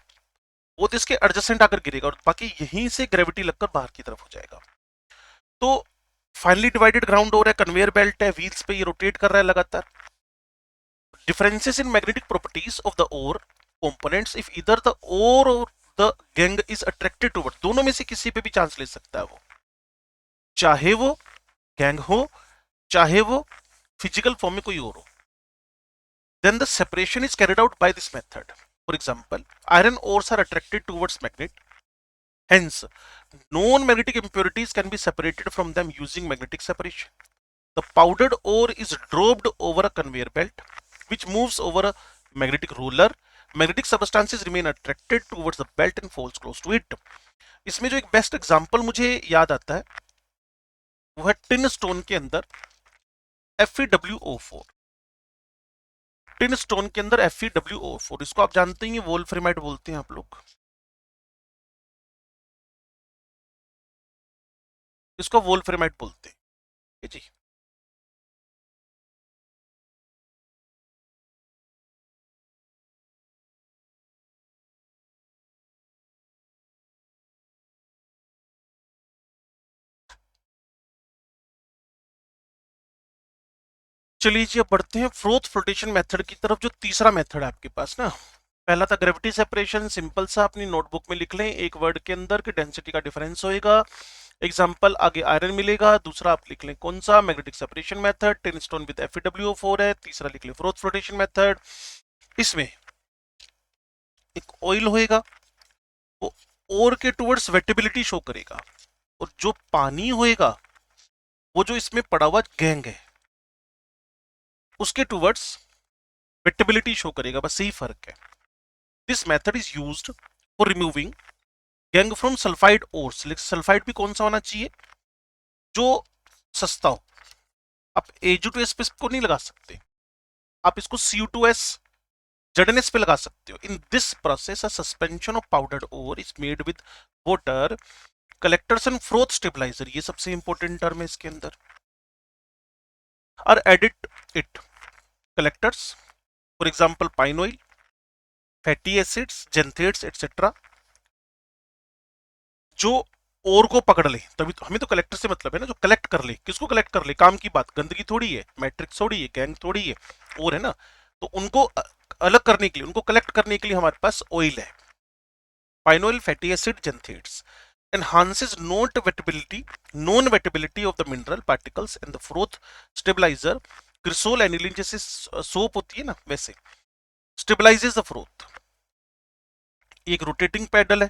वो तो इसके एडजेसेंट आकर गिरेगा और बाकी यहीं से ग्रेविटी लगकर बाहर की तरफ हो जाएगा। तो फाइनली डिवाइडेड ग्राउंड हो रहा है, कन्वेयर बेल्ट है, व्हील्स पे ये रोटेट कर रहा है लगातार। Differences in magnetic properties of the ore components, if either the ore or the gangue is attracted toward, दोनों में से किसी पे भी चांस ले सकता है वो, चाहे वो गैंग हो चाहे वो फिजिकल फॉर्म में कोई और हो। Then the separation is carried out by this method. For example, iron ores are attracted towards magnet. Hence, non-magnetic impurities can be separated from them using magnetic separation. The powdered ore is dropped over a conveyor belt, which moves over a magnetic roller. Magnetic substances remain attracted towards the belt and falls close to it. इसमें जो एक best example मुझे याद आता है वो है tin stone के अंदर FeWO4। टिन स्टोन के अंदर FeWO4, इसको आप जानते हैं, वोल्फ्रेमाइट बोलते हैं आप लोग, इसको वोल्फ्रेमाइट बोलते हैं जी। चलिए जी, अब बढ़ते हैं फ्रोथ फ्लोटेशन मेथड की तरफ, जो तीसरा मेथड है आपके पास ना। पहला था ग्रेविटी सेपरेशन, सिंपल सा अपनी नोटबुक में लिख लें एक वर्ड के अंदर कि डेंसिटी का डिफरेंस होएगा। एग्जांपल आगे आयरन मिलेगा। दूसरा आप लिख लें कौन सा, magnetic separation method, tin stone with FeWO4 है। तीसरा लिख लें फ्रोथ फ्लोटेशन मेथड। इसमें एक ऑयल होएगा, वो ओर के टुवर्ड्स वेटेबिलिटी शो करेगा, और जो पानी होएगा वो जो इसमें पड़ा हुआ गैंग है उसके टुवर्ड्स वेटेबिलिटी शो करेगा, बस यही फर्क है। This method is used for removing gang from sulphide ores. Sulphide भी कौन सा होना चाहिए, जो सस्ता हो। आप AgO2S पे इसको नहीं लगा सकते, आप इसको Cu2S ZnS पे लगा सकते हो। In this process a suspension of powdered ore is made with water, collectors and froth stabiliser, ये सबसे इंपॉर्टेंट टर्म है इसके अंदर, are added it collectors, for example pine oil, fatty acids, xanthates etc. जो ओर को पकड़ ले, तभी तो हमें तो कलेक्टर से मतलब है ना, जो कलेक्ट कर ले। किसको कलेक्ट कर ले, काम की बात, गंदगी थोड़ी है, मैट्रिक्स थोड़ी है, गैंग थोड़ी है, और है ना। तो उनको अलग करने के लिए, उनको कलेक्ट करने के लिए हमारे पास ऑयल है, pine oil, fatty acid, xanthates. enhances known wettability of the mineral particles and the froth stabilizer, cresol aniline जैसे सोप होती है ना वैसे स्टेबलाइजेस द फ्रोथ। एक रोटेटिंग पैडल है,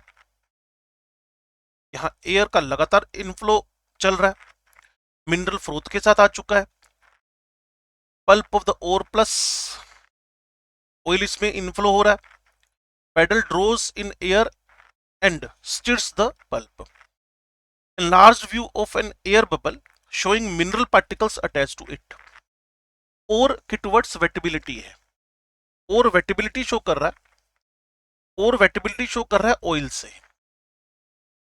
यहाँ एयर का लगातार इनफ्लो चल रहा है, मिनरल फ्रोथ के साथ आ चुका है, pulp of the ore plus oil इसमें इनफ्लो हो रहा है, paddle draws in air and stirs the pulp. enlarged view of an air bubble showing mineral particles attached to it। और के टुवर्ड्स वेटेबिलिटी है, और वेटेबिलिटी शो कर रहा है, और वेटेबिलिटी शो कर रहा है ऑयल से,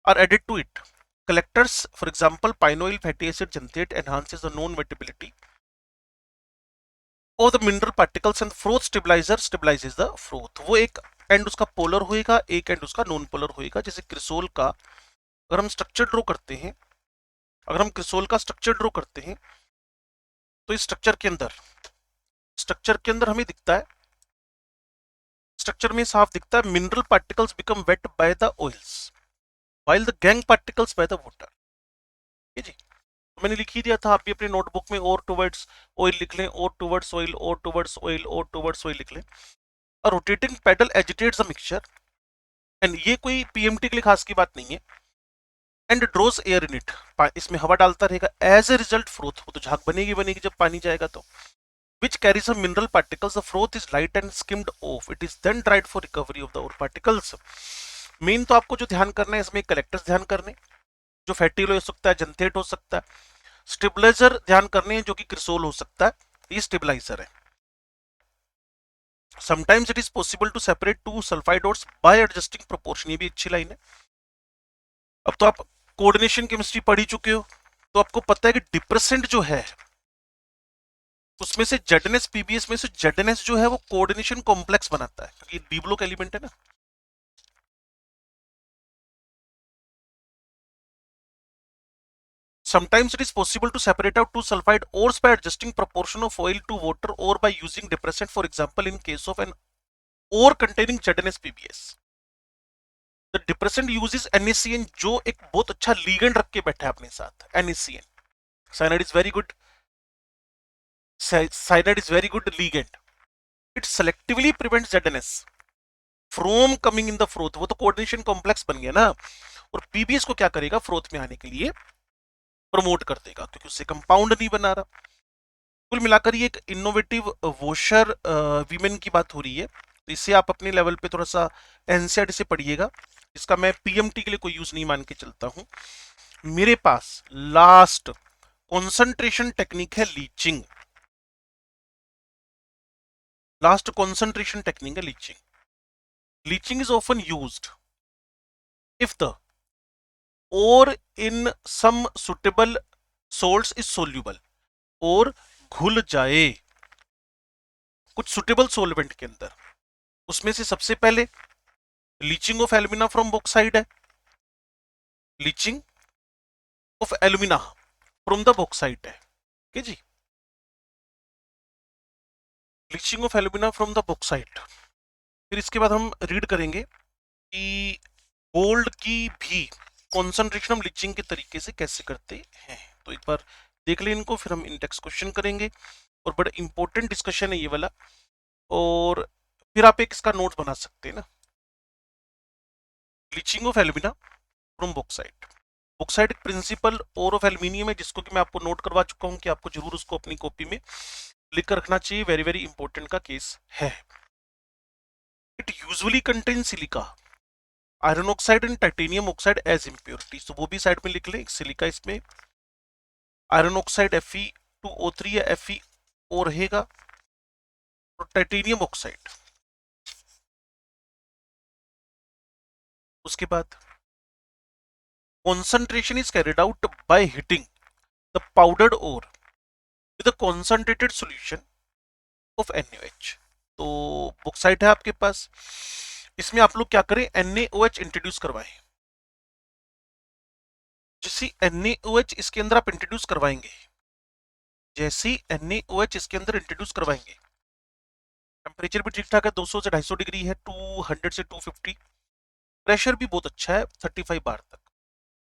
are added to it collectors, for example pine oil, fatty acid, xanthate enhances the known wettability of the mineral particles and froth stabilizer stabilizes the froth। वो एक एंड उसका पोलर होएगा, एक and उसका नॉन पोलर होएगा। जैसे cresol का अगर हम स्ट्रक्चर ड्रॉ करते हैं, अगर हम क्रिसोल का स्ट्रक्चर ड्रॉ करते हैं तो इस स्ट्रक्चर के अंदर हमें दिखता है, स्ट्रक्चर में साफ दिखता है, mineral particles become weight by the oils while the gang particles by the water. ठीक है जी, तो मैंने लिख ही दिया था, आप भी अपने नोटबुक में और टुवर्ड्स ऑयल लिख लें, और टुवर्ड्स ऑयल, और टुवर्ड्स ऑयल, और टुवर्ड्स ऑयल लिख लें। A rotating paddle agitates the mixture, and ये कोई पीएमटी के लिए खास की बात नहीं है। एंड ड्रॉस एयर इन इट, इसमें हवा डालता रहेगा। एज ए रिजल्ट फ्रोथ, वो तो झाग बनेगी बनेगी जब पानी जाएगा तो, which carries some mineral particles. The froth is light and skimmed off. It is then dried for recovery of the ore particles. Main तो आपको जो ध्यान करना है इसमें कलेक्टर्स ध्यान करने, जो फैटी ऑयल हो सकता है, जंथेट हो सकता है। स्टेबलाइजर ध्यान करने हैं, जो कि क्रिसोल हो सकता है, ये स्टेबलाइजर है। Sometimes it is possible to separate two sulphide ores by adjusting proportion, ये भी अच्छी लाइन है। अब तो आप कोऑर्डिनेशन केमिस्ट्री पढ़ ही चुके हो, तो आपको पता है कि डिप्रेसेंट जो है उसमें से जेडएनएस पीबीएस में से जेडएनएस जो है वो कोऑर्डिनेशन कॉम्प्लेक्स बनाता है, क्योंकि डी ब्लॉक एलिमेंट है ना। Sometimes it is possible to separate out two sulfide ores by adjusting proportion of oil to water or by using depressant, for example in case of an ore containing ZnS PBS. The depressant uses NaCN, जो एक बहुत अच्छा ligand रख के बैठा है अपने साथ, NaCN. Cyanide is very good. Cyanide is very good ligand. It selectively prevents ZnS from coming in the froth. वो तो कोऑर्डिनेशन कॉम्प्लेक्स बन गया ना, और पीबीएस को क्या करेगा, फ्रोथ में आने के लिए प्रमोट कर देगा, क्योंकि उससे कंपाउंड नहीं बना रहा। कुल मिलाकर ये एक इनोवेटिव वॉशर वीमेन की बात हो रही है, तो इसे आप अपने लेवल पे थोड़ा सा एनसीईआरटी से पढ़िएगा। इसका मैं पीएमटी के लिए कोई यूज नहीं मान के चलता हूं। मेरे पास लास्ट कॉन्सेंट्रेशन टेक्निक है लीचिंग। लास्ट कॉन्सेंट्रेशन टेक्निक है leaching. Leaching is often used if the और इन सम सुटेबल सोल्ट्स इज सोल्यूबल, और घुल जाए कुछ सुटेबल सोलवेंट के अंदर। उसमें से सबसे पहले leaching of alumina from bauxite है, leaching of alumina from the bauxite है। ठीक है जी, leaching of alumina from the bauxite. फिर इसके बाद हम रीड करेंगे कि गोल्ड की भी कॉन्सेंट्रेशन हम लीचिंग के तरीके से कैसे करते हैं। तो एक बार देख लें इनको, फिर हम इंडेक्स क्वेश्चन करेंगे, और बड़ा इंपॉर्टेंट डिस्कशन है ये वाला। और फिर आप एक इसका नोट बना सकते हैं ना, leaching of alumina from bauxite. Bauxite एक प्रिंसिपल और ऑफ एल्यूमिनियम है, जिसको कि मैं आपको नोट करवा चुका हूं कि आपको जरूर उसको अपनी कॉपी में लिख कर रखना चाहिए, वेरी वेरी इंपॉर्टेंट का केस है। It usually contain silica, iron oxide and titanium oxide as impurities, तो वो भी साइड में लिख लें। सिलिका इसमें आयरन ऑक्साइड Fe2O3 या Fe रहेगा, और टाइटेनियम ऑक्साइड। उसके बाद concentration is carried out by heating the powdered ore with a concentrated solution of NaOH। तो बॉक्साइट है आपके पास, इसमें आप लोग क्या करें, NaOH इंट्रोड्यूस करवाएं। जैसे NaOH इसके अंदर आप इंट्रोड्यूस करवाएंगे, जैसे NaOH इसके अंदर इंट्रोड्यूस करवाएंगे, टेम्परेचर भी ठीक ठाक है, 200 से 250 डिग्री है, 200 से 250, प्रेशर भी बहुत अच्छा है 35 बार तक।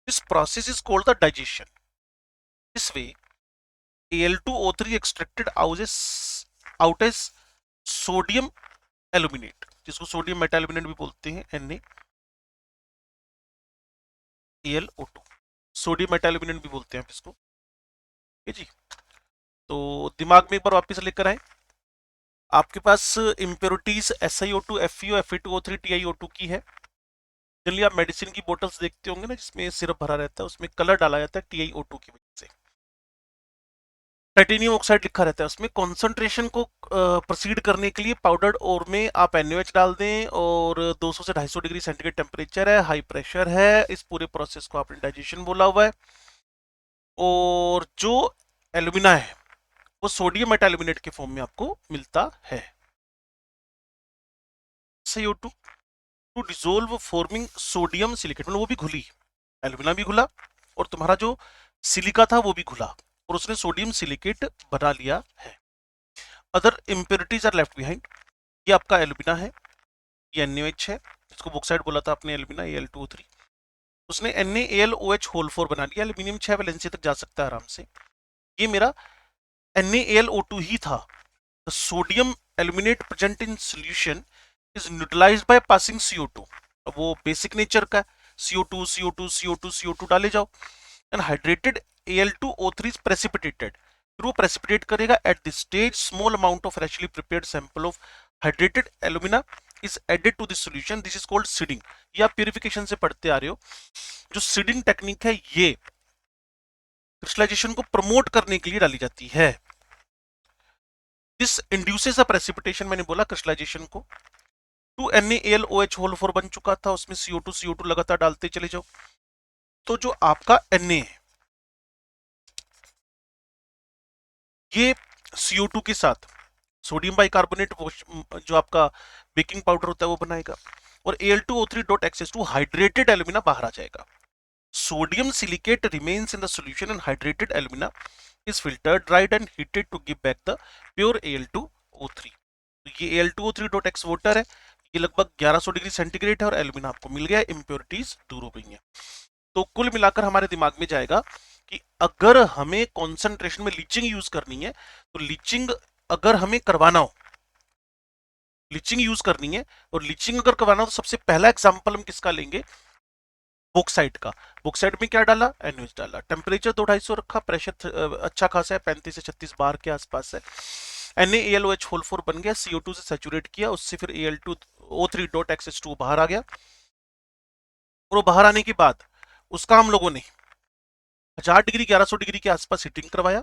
This process is called the digestion. This way Al2O3 extracted out as sodium aluminate, जिसको सोडियम मेटाल्यूमिनेट भी बोलते हैं, NaAlO2, सोडियम मेटाल्यूमिनेट भी बोलते हैं आप इसको। ठीक है जी, तो दिमाग में एक बार वापस लेकर आए। आपके पास impurities SiO2, FeO, Fe2O3, TiO2 की है। जनरली आप मेडिसिन की बोतल्स देखते होंगे ना, जिसमें सिरप भरा रहता है, उसमें कलर डाला जाता है TiO2 की वजह से। टाइटेनियम ऑक्साइड लिखा रहता है उसमें। कॉन्सेंट्रेशन को प्रोसीड करने के लिए पाउडर्ड ओर में आप NaOH डाल दें, और 200 से 250 डिग्री सेंटीग्रेड टेम्परेचर है, हाई प्रेशर है। इस पूरे प्रोसेस को आपने डाइजेशन बोला हुआ है। और जो एल्यूमिना है वो सोडियम मेटाल्यूमिनेट के फॉर्म में आपको मिलता है। CO2 to dissolve forming sodium silicate, मतलब वो भी घुली, एल्यूमिना भी घुला और तुम्हारा जो सिलिका था वो भी घुला और उसने सोडियम सिलिकेट बना लिया है। Other impurities are left behind. ये आपका एल्यूमिना है, ये NaOH है, इसको बॉक्साइड बोला था आपने एल्यूमिना, Al2O3। उसने NaAlOH होल 4 बना लिया, एल्यूमिनियम 6 वैलेंसी तक जा सकता है आराम से। ये मेरा NaAlO2 ही था। The sodium aluminate present in solution is neutralised by passing CO2। अब वो बेसिक नेचर का CO2 CO2 CO2 CO2 डाले जाओ and hydrated Al2O3 is precipitated. फिर वो प्रेसिपिटेट करेगा at this stage small amount of freshly prepared sample of hydrated alumina is added to this solution, this is called seeding. ये आप purification से पढ़ते आ रहे हो। जो सीडिंग टेक्निक है ये क्रिस्टलाइजेशन को प्रमोट करने के लिए डाली जाती है। दिस इंड्यूसेस अ प्रेसिपिटेशन, मैंने बोला क्रिस्टलाइजेशन को। टू NaAlOH होल 4 बन चुका था, उसमें CO2 CO2 लगातार डालते चले जाओ। तो जो आपका Na है ये CO2 के साथ सोडियम बाइकार्बोनेट जो आपका बेकिंग पाउडर होता है वो बनाएगा और Al2O3.X2 हाइड्रेटेड एल्यूमिना बाहर आ जाएगा। Sodium silicate remains in the solution and hydrated alumina is filtered, dried and heated to give back the pure Al2O3। तो ये Al2O3.X वाटर है, ये लगभग 1100 डिग्री सेंटीग्रेड है और एल्यूमिना आपको मिल गया, इम्प्योरिटीज दूर हो गई हैं। तो कुल मिलाकर हमारे दिमाग में जाएगा कि अगर हमें कॉन्सेंट्रेशन में लीचिंग यूज करनी है तो लीचिंग अगर हमें करवाना हो, लीचिंग यूज करनी है और लीचिंग अगर करवाना हो तो सबसे पहला एग्जांपल हम किसका लेंगे, बॉक्साइट का। बॉक्साइट में क्या डाला, NaOH डाला, टेम्परेचर 250 रखा, प्रेशर अच्छा खासा है 35 से 36 बार के आसपास है। NaAlOH होल 4 बन गया, CO2 से सैचुरेट किया, उससे फिर Al2O3.X2 बाहर आ गया और वो बाहर आने के बाद उसका हम लोगों ने 1000 डिग्री 1100 डिग्री के आसपास हीटिंग करवाया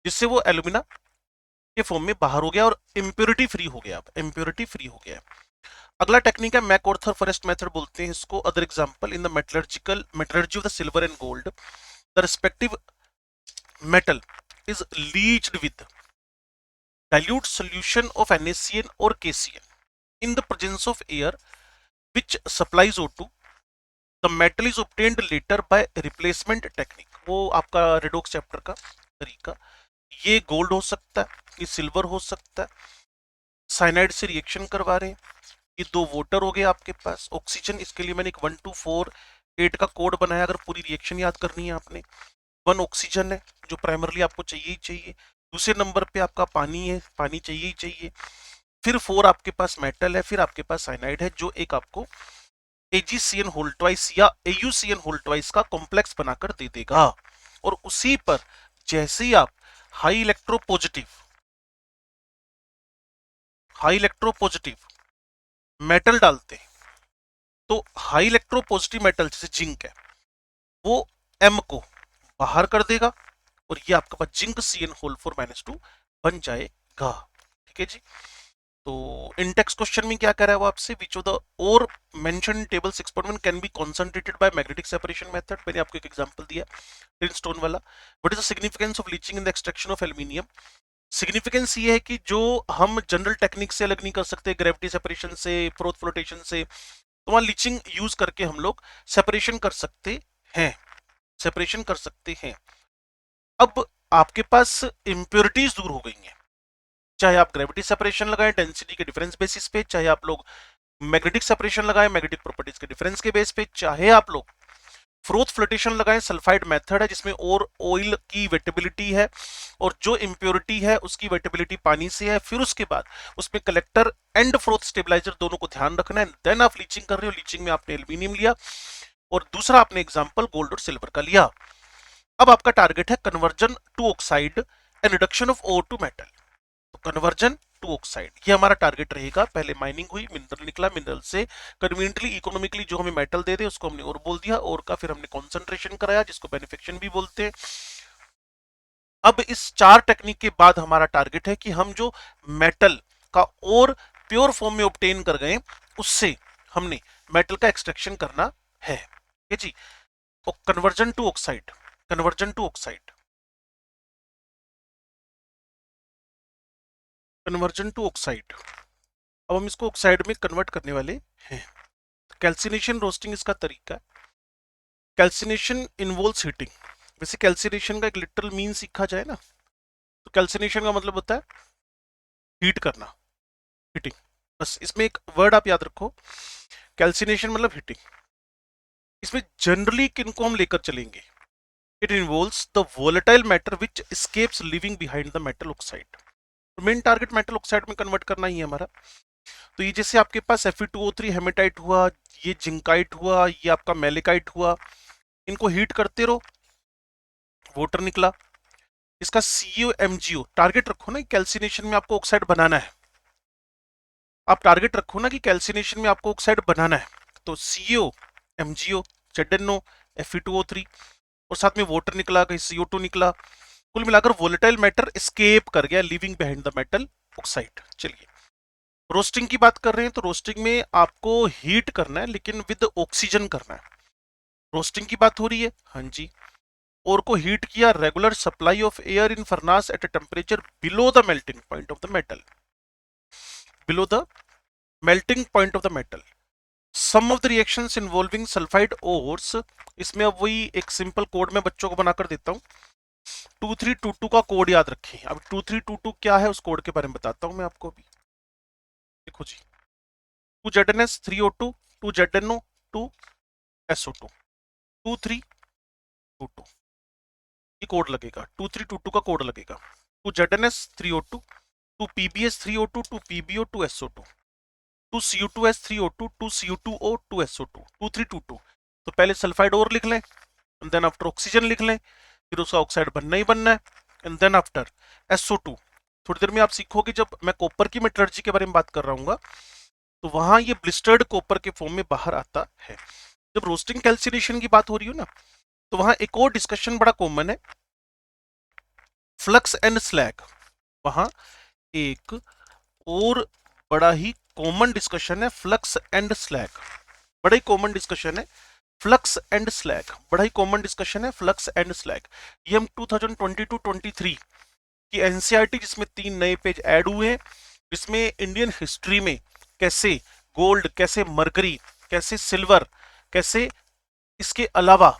जिससे वो एल्यूमिना के फॉर्म में बाहर हो गया और इम्प्योरिटी फ्री हो गया। अब इम्प्योरिटी फ्री हो गया। अगला टेक्निक है मैकऑर्थर फॉरेस्ट मेथड बोलते हैं इसको। Other example in the metallurgy of the silver and gold the respective metal is leached with dilute solution of NaCN or KCN in the presence of air which supplies O2। the metal is obtained later by replacement technique। वो आपका redox chapter का तरीका। ये gold हो सकता है, ये silver हो सकता है, साइनाइड से रिएक्शन करवा रहे हैं। ये दो वाटर हो गए आपके पास, ऑक्सीजन, इसके लिए मैंने एक 1248 का कोड बनाया अगर पूरी रिएक्शन याद करनी है आपने। 1 ऑक्सीजन है जो प्राइमरली आपको चाहिए ही चाहिए, दूसरे नंबर पे आपका पानी है, पानी चाहिए ही चाहिए, फिर 4 आपके पास मेटल है, फिर आपके पास साइनाइड है जो एक आपको AgCN होल ट्वाइस या AuCN होल ट्वाइस का कॉम्प्लेक्स बनाकर दे देगा। और उसी पर जैसे ही आप हाई इलेक्ट्रोपॉजिटिव मेटल डालते हैं तो हाई इलेक्ट्रोपॉजिटिव मेटल जैसे जिंक है वो M को बाहर कर देगा और ये आपका पास जिंक CN होल 4-2 बन जाएगा। ठीक है जी। तो इंटेक्स क्वेश्चन में क्या कह रहा है वो आपसे, विच ऑफ द और mention in table 6.1 can be concentrated by magnetic separation method. मैंने आपको एक एग्जांपल दिया टिन स्टोन वाला। What is the significance of leaching in the extraction of aluminium. Significance ये है कि जो हम जनरल टेक्निक से अलग नहीं कर सकते, ग्रेविटी सेपरेशन से, फ्रोथ फ्लोटेशन से, तो वहां लीचिंग यूज करके हम लोग सेपरेशन कर सकते हैं, सेपरेशन कर सकते हैं। अब आपके पास इंप्योरिटीज दूर हो गई हैं, चाहे आप ग्रेविटी सेपरेशन लगाएं डेंसिटी के डिफरेंस बेसिस पे, चाहे आप लोग मैग्नेटिक सेपरेशन लगाएं मैग्नेटिक प्रॉपर्टीज के डिफरेंस के बेस पे, चाहे आप लोग फ्रोथ फ्लोटेशन लगाएं, सल्फाइड मेथड है जिसमें और ऑयल की वेटेबिलिटी है और जो इंप्योरिटी है उसकी वेटेबिलिटी पानी से है, फिर उसके बाद उसमें कलेक्टर एंड फ्रोथ स्टेबलाइजर दोनों को ध्यान रखना है। देन आप लीचिंग कर रहे हो, लीचिंग में आपने एल्यूमिनियम लिया और दूसरा आपने एग्जांपल गोल्ड और सिल्वर का लिया। अब आपका टारगेट है conversion to oxide and reduction of ore to metal. तो कन्वर्जन टू ऑक्साइड ये हमारा टारगेट रहेगा। पहले माइनिंग हुई, मिनरल निकला, मिनरल से कन्वीनियंटली इकोनॉमिकली जो हमें मेटल दे दे उसको हमने और बोल दिया, और का फिर हमने कॉन्सेंट्रेशन कराया जिसको बेनिफिक्शन भी बोलते हैं। अब इस 4 टेक्निक के बाद हमारा टारगेट है कि हम जो मेटल का और प्योर फॉर्म में ऑब्टेन कर गए उससे हमने मेटल का एक्सट्रैक्शन करना है। ठीक है जी। और conversion to oxide, conversion to oxide, conversion to oxide अब हम इसको ऑक्साइड में कन्वर्ट करने वाले हैं। कैल्सिनेशन रोस्टिंग इसका तरीका है। Calcination involves heating. वैसे कैल्सिनेशन का एक लिटरल मीन सीखा जाए ना, तो कैल्सिनेशन का मतलब होता है हीट करना, हीटिंग। बस इसमें एक वर्ड आप याद रखो, कैल्सिनेशन मतलब हीटिंग। इसमें जनरली किनको हम लेकर चलेंगे? It involves the volatile matter which escapes living behind the metal oxide. Main target metal oxide में कन्वर्ट करना ही है हमारा। तो ये जैसे आपके पास Fe2O3 हेमेटाइट हुआ, ये जिंकाइट हुआ, ये आपका मेलेकाइट हुआ, इनको हीट करते रहो, वाटर निकला। इसका CuMgO टारगेट रखो ना, कैल्सिनेशन में आपको ऑक्साइड बनाना है। आप टारगेट रखो ना कि कैल्सिनेशन में आपको ऑक्साइड बनाना है, तो CuMgO, ZnO, Fe2O3 और साथ में वाटर निकला, कहीं CO2 निकला। कुल मिलाकर वोलेटाइल मैटर एस्केप कर गया living behind the metal oxide. चलिए रोस्टिंग की बात कर रहे हैं, तो रोस्टिंग में आपको हीट करना है लेकिन विद ऑक्सीजन करना है। रोस्टिंग की बात हो रही है, हाँ जी। और को हीट किया, regular supply of air in furnace at a temperature below the melting point of the metal, below the melting point of the metal. Some of the reactions involving sulphide ores. इसमें अब वही एक simple code में बच्चों को बनाकर देता हूँ। 2322 का कोड याद रखें। अब 2322 क्या है उस कोड के बारे में बताता हूँ मैं आपको अभी। देखो जी, 2ZnS 3O2 2ZnO 2SO2 2322, ये कोड लगेगा। 2322 का कोड लगेगा। 2ZnS 3O2 2PbS 3O2 2PbO 2SO2 2Cu2S 3O2 2Cu2O 2SO2 2322। तो पहले सल्फाइड और लिख लें, एंड देन आफ्टर ऑक्सीजन लिख लें, फिर उसका ऑक्साइड बनना ही बनना है, एंड देन आफ्टर SO2। थोड़ी देर में आप सीखोगे, जब मैं कॉपर की मेटलर्जी के बारे में बात कर रहा हूँ तो वहां ये ब्लिस्टर्ड कॉपर के फॉर्म में बाहर आता है। जब रोस्टिंग कैल्सिनेशन की बात हो रही हो ना, तो वहां एक और डिस्कशन बड़ा कॉमन है, फ्लक्स एंड स्लैग। वहां एक और बड़ा ही कॉमन डिस्कशन है, फ्लक्स एंड स्लैग। बड़ा ही कॉमन डिस्कशन है फ्लक्स एंड स्लैग, बड़ा ही कॉमन डिस्कशन है फ्लक्स एंड स्लैग। ये हम 2022-23 की एनसीईआरटी, जिसमें 3 नए पेज ऐड हुए हैं, जिसमें इंडियन हिस्ट्री में कैसे गोल्ड, कैसे मरकरी, कैसे सिल्वर, कैसे इसके अलावा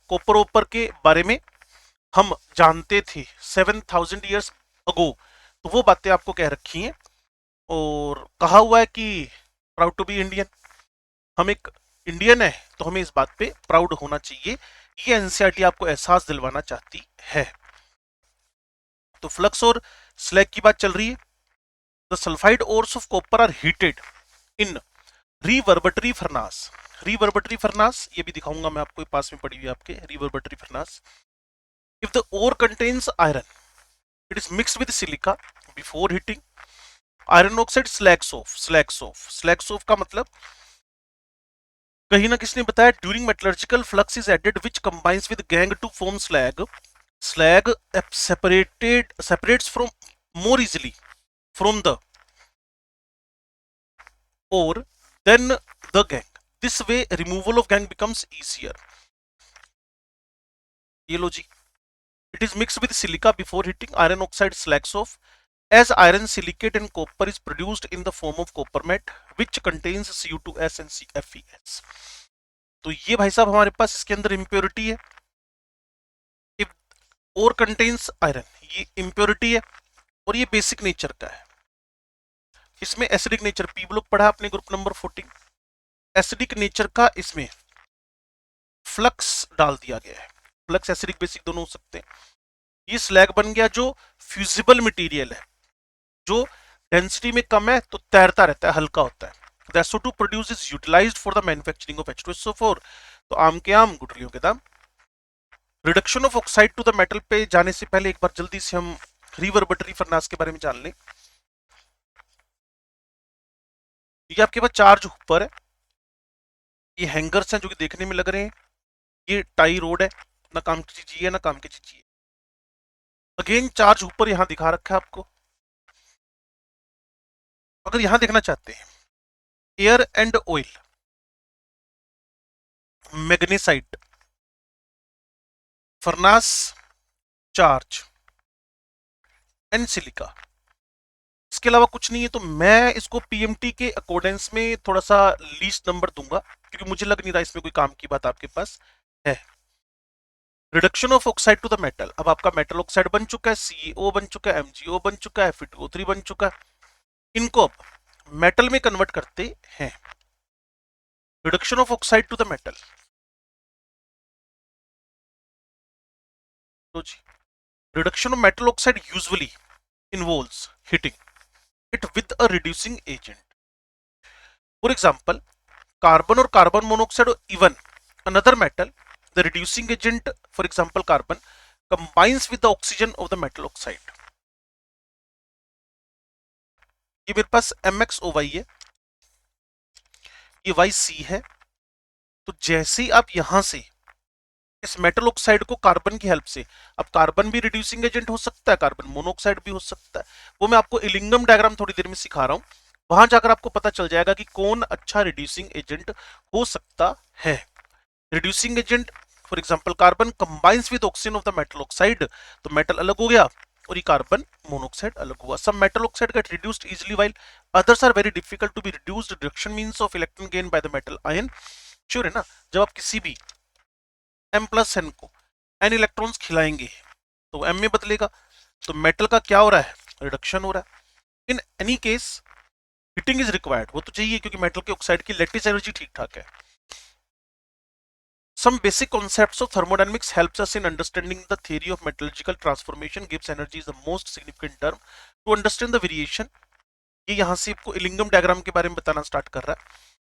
कॉपर ओपर के बारे में हम जानते थे 7000 ईयर्स अगो, तो वो बातें आपको कह रखी हैं। और कहा हुआ है कि प्राउड टू बी इंडियन, हम एक इंडियन है तो हमें इस बात पे प्राउड होना चाहिए। ये एनसीईआरटी आपको एहसास दिलवाना चाहती है। तो फ्लक्स और स्लैग की बात चल रही है। The sulphide ores of copper are heated in reverberatory furnace. Reverberatory furnace ये भी दिखाऊंगा मैं आपको, पास में पड़ी हुई आपके reverberatory furnace. If the ore contains iron, it is mixed with silica before heating. Iron oxide slags off, slags off, slags off का मतलब कहीं ना किसी ने बताया, during metallurgical flux is added which combines with gangue to form slag. slag separates from more easily from the ore than the gang. This way removal of gang becomes easier. ये लो जी, it is mixed with silica before heating, iron oxide slags off as iron silicate and copper is produced in the form of copper matte which contains Cu2S and FeS। तो ये भाई साहब हमारे पास इसके अंदर impurity है। if ore contains iron, ये impurity है और ये बेसिक नेचर का है। इसमें एसिडिक नेचर पी ब्लॉक पढ़ा आपने ग्रुप नंबर 14। एसिडिक नेचर का इसमें फ्लक्स डाल दिया गया है। फ्लक्स एसिडिक बेसिक दोनों हो सकते हैं। ये स्लैग बन गया जो फ्यूजिबल मटेरियल है, जो डेंसिटी में कम है तो तैरता रहता है, हल्का होता है। The SO2 produced is utilized for the manufacturing of H2SO4। तो आम के आम गुठलियों के दाम। Reduction of oxide to the metal पे जाने से पहले एक बार जल्दी से हम रिवर्बटरी फर्नास के बारे में जान लें। ये आपके पास चार्ज ऊपर है, ये हैंगर्स हैं जो कि देखने में लग रहे हैं, ये टाई रोड है, ना काम की चीज है ना काम की चीज है। अगेन चार्ज ऊपर यहां दिखा रखा है आपको। अगर यहां देखना चाहते हैं, air and oil, magnesite, furnace charge and silica, इसके अलावा कुछ नहीं है, तो मैं इसको पीएमटी के अकॉर्डेंस में थोड़ा सा लीस्ट नंबर दूंगा, क्योंकि मुझे लग नहीं रहा इसमें कोई काम की बात आपके पास है। Reduction of oxide to the metal, अब आपका मेटल ऑक्साइड बन चुका है, सीईओ बन चुका है, एमजीओ बन चुका है, Fe2O3 बन चुका है। इनको अब मेटल में कन्वर्ट करते हैं। Reduction of oxide to the metal, तो जी reduction of metal oxide usually involves heating it with a reducing agent. For example, carbon or carbon monoxide or even another metal, the reducing agent, for example carbon, combines with the oxygen of the metal oxide. ये मेरे पास MxOY है, ये YC है। तो जैसे ही आप यहां से इस मेटल ऑक्साइड को कार्बन की हेल्प से, अब कार्बन भी रिड्यूसिंग एजेंट हो सकता है, कार्बन मोनोऑक्साइड भी हो सकता है, वो मैं आपको इलिंगम डायग्राम थोड़ी देर में सिखा रहा हूं, वहां जाकर आपको पता चल जाएगा कि कौन अच्छा रिड्यूसिंग एजेंट हो सकता है। Reducing agent for example carbon combines with oxygen of the metal oxide, तो मेटल अलग हो गया और ये कार्बन मोनोऑक्साइड अलग हुआ। Some metal oxide get reduced easily while others are very difficult to be reduced. Reduction means of electron gain by the metal ion. Sure है ना, जब आप किसी भी M+N को N इलेक्ट्रॉन्स खिलाएंगे तो M में बदलेगा, तो मेटल का क्या हो रहा है, रिडक्शन हो रहा है। In any case heating is required, वो तो चाहिए क्योंकि मेटल के ऑक्साइड की लैटिस एनर्जी ठीक ठाक है। Some basic concepts of thermodynamics helps us in understanding the theory of metallurgical transformation. Gibbs energy is the most significant term to understand the variation. ये यहाँ से आपको इलिंगम डायग्राम के बारे में बताना स्टार्ट कर रहा है।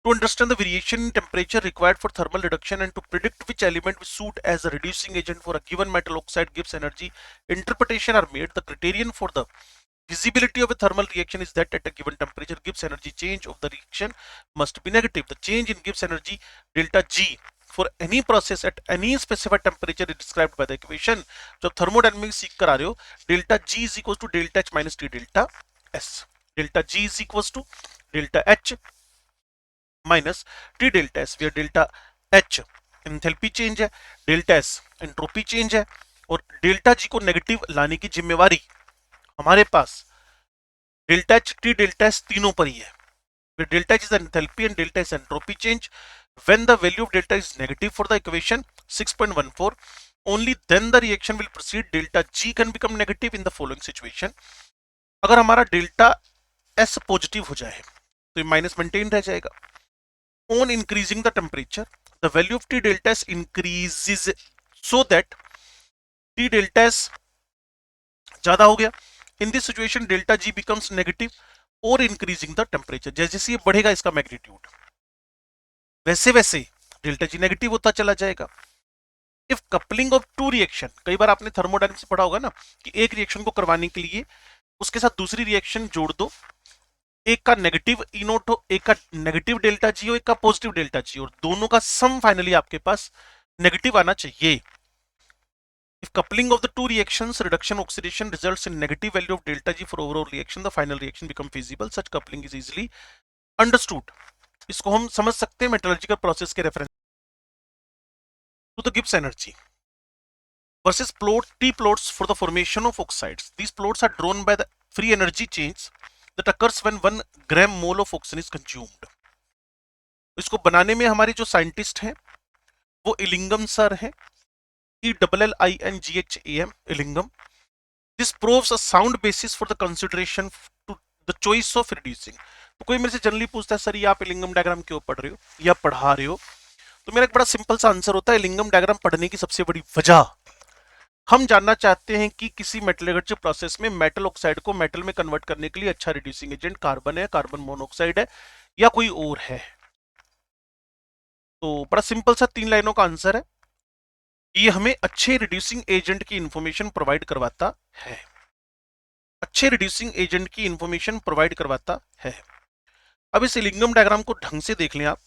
To understand the variation in temperature required for thermal reduction and to predict which element will suit as a reducing agent for a given metal oxide, Gibbs energy interpretation are made. The criterion for the visibility of a thermal reaction is that at a given temperature, Gibbs energy change of the reaction must be negative. The change in Gibbs energy delta G for any process at any specified temperature is described by the equation. जब thermodynamics सीख कर आ रहे हो, delta G is equals to delta H minus T delta S. Delta G is equals to delta H minus T delta S, where delta H enthalpy change है, delta S entropy change है, और delta G को negative लाने की जिम्मेवारी हमारे पास delta H T delta S तीनों पर ही है। Delta H is enthalpy and delta S entropy change. When the value of delta is negative for the equation 6.14, only then the reaction will proceed. Delta G can become negative in the following situation. अगर हमारा delta S positive हो जाए तो ये minus maintain रह जाएगा। On increasing the temperature, the value of T delta S increases so that T delta S ज्यादा हो गया। In this situation, delta G becomes negative or increasing the temperature. जैसे जैसे ये बढ़ेगा इसका मैग्नीट्यूड, वैसे वैसे डेल्टा जी नेगेटिव होता चला जाएगा। If coupling of two reaction, कई बार आपने थर्मोडायनामिक्स पढ़ा होगा ना कि एक रिएक्शन को करवाने के लिए उसके साथ दूसरी रिएक्शन जोड़ दो, एक का नेगेटिव ई नोट हो, एक का नेगेटिव डेल्टा जी हो, एक का पॉजिटिव डेल्टा जी हो, और दोनों का सम फाइनली आपके पास नेगेटिव आना चाहिए। If coupling of the two reactions reduction oxidation results in negative value of delta G for overall reaction, the final reaction become feasible. Such coupling is easily understood. इसको हम समझ सकते हैं मेटलर्जिकल प्रोसेस के reference to the Gibbs energy versus T plots for the formation of oxides. These plots are drawn by the free energy change that occurs when 1 gram mole of oxygen is consumed. इसको बनाने में हमारे जो scientist हैं वो इलिंगम sir हैं, ELLINGHAM, इलिंगम। This proves a sound basis for the consideration to the choice of reducing. तो कोई मेरे से जनरली पूछता है सर ये आप इलिंगम डायग्राम क्यों पढ़ रहे हो या पढ़ा रहे हो, तो मेरा एक बड़ा सिंपल सा आंसर होता है, इलिंगम डायग्राम पढ़ने की सबसे बड़ी वजह, हम जानना चाहते हैं कि किसी मेटलर्जिकल प्रोसेस में मेटल ऑक्साइड को मेटल में कन्वर्ट करने के लिए अच्छा रिड्यूसिंग एजेंट कार्बन है, कार्बन मोनोऑक्साइड है या कोई और है। तो बड़ा सिंपल सा 3 लाइनों का आंसर है, ये हमें अच्छे रिड्यूसिंग एजेंट की इंफॉर्मेशन प्रोवाइड करवाता है, अच्छे रिड्यूसिंग एजेंट की इंफॉर्मेशन प्रोवाइड करवाता है। अब इस इलिंगम डायग्राम को ढंग से देख लें आप।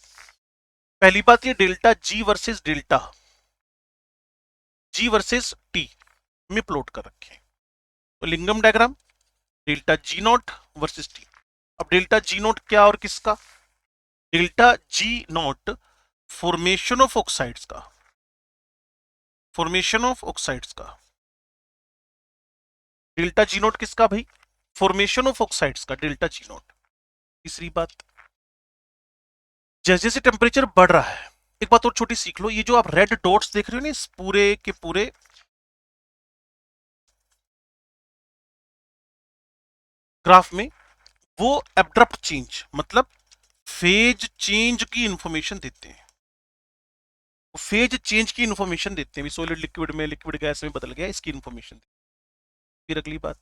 पहली बात, ये delta G versus delta G versus T में प्लॉट कर रखे। तो Ellingham diagram delta G naught versus T. अब डेल्टा जी नॉट क्या और किसका, delta G naught formation of oxides का, फॉर्मेशन ऑफ ऑक्साइड्स का। डेल्टा जी नॉट किसका भाई, फॉर्मेशन ऑफ ऑक्साइड्स का डेल्टा जी नॉट। तीसरी बात, जैसे जैसे टेम्परेचर बढ़ रहा है, एक बात और छोटी सीख लो, ये जो आप रेड डॉट्स देख रहे हो ना इस पूरे के पूरे ग्राफ में, वो एब्रप्ट चेंज मतलब फेज चेंज की इंफॉर्मेशन देते हैं। फेज चेंज की इंफॉर्मेशन देते हैं, सॉलिड लिक्विड में, लिक्विड गैस में बदल गया, इसकी इंफॉर्मेशन। फिर अगली बात,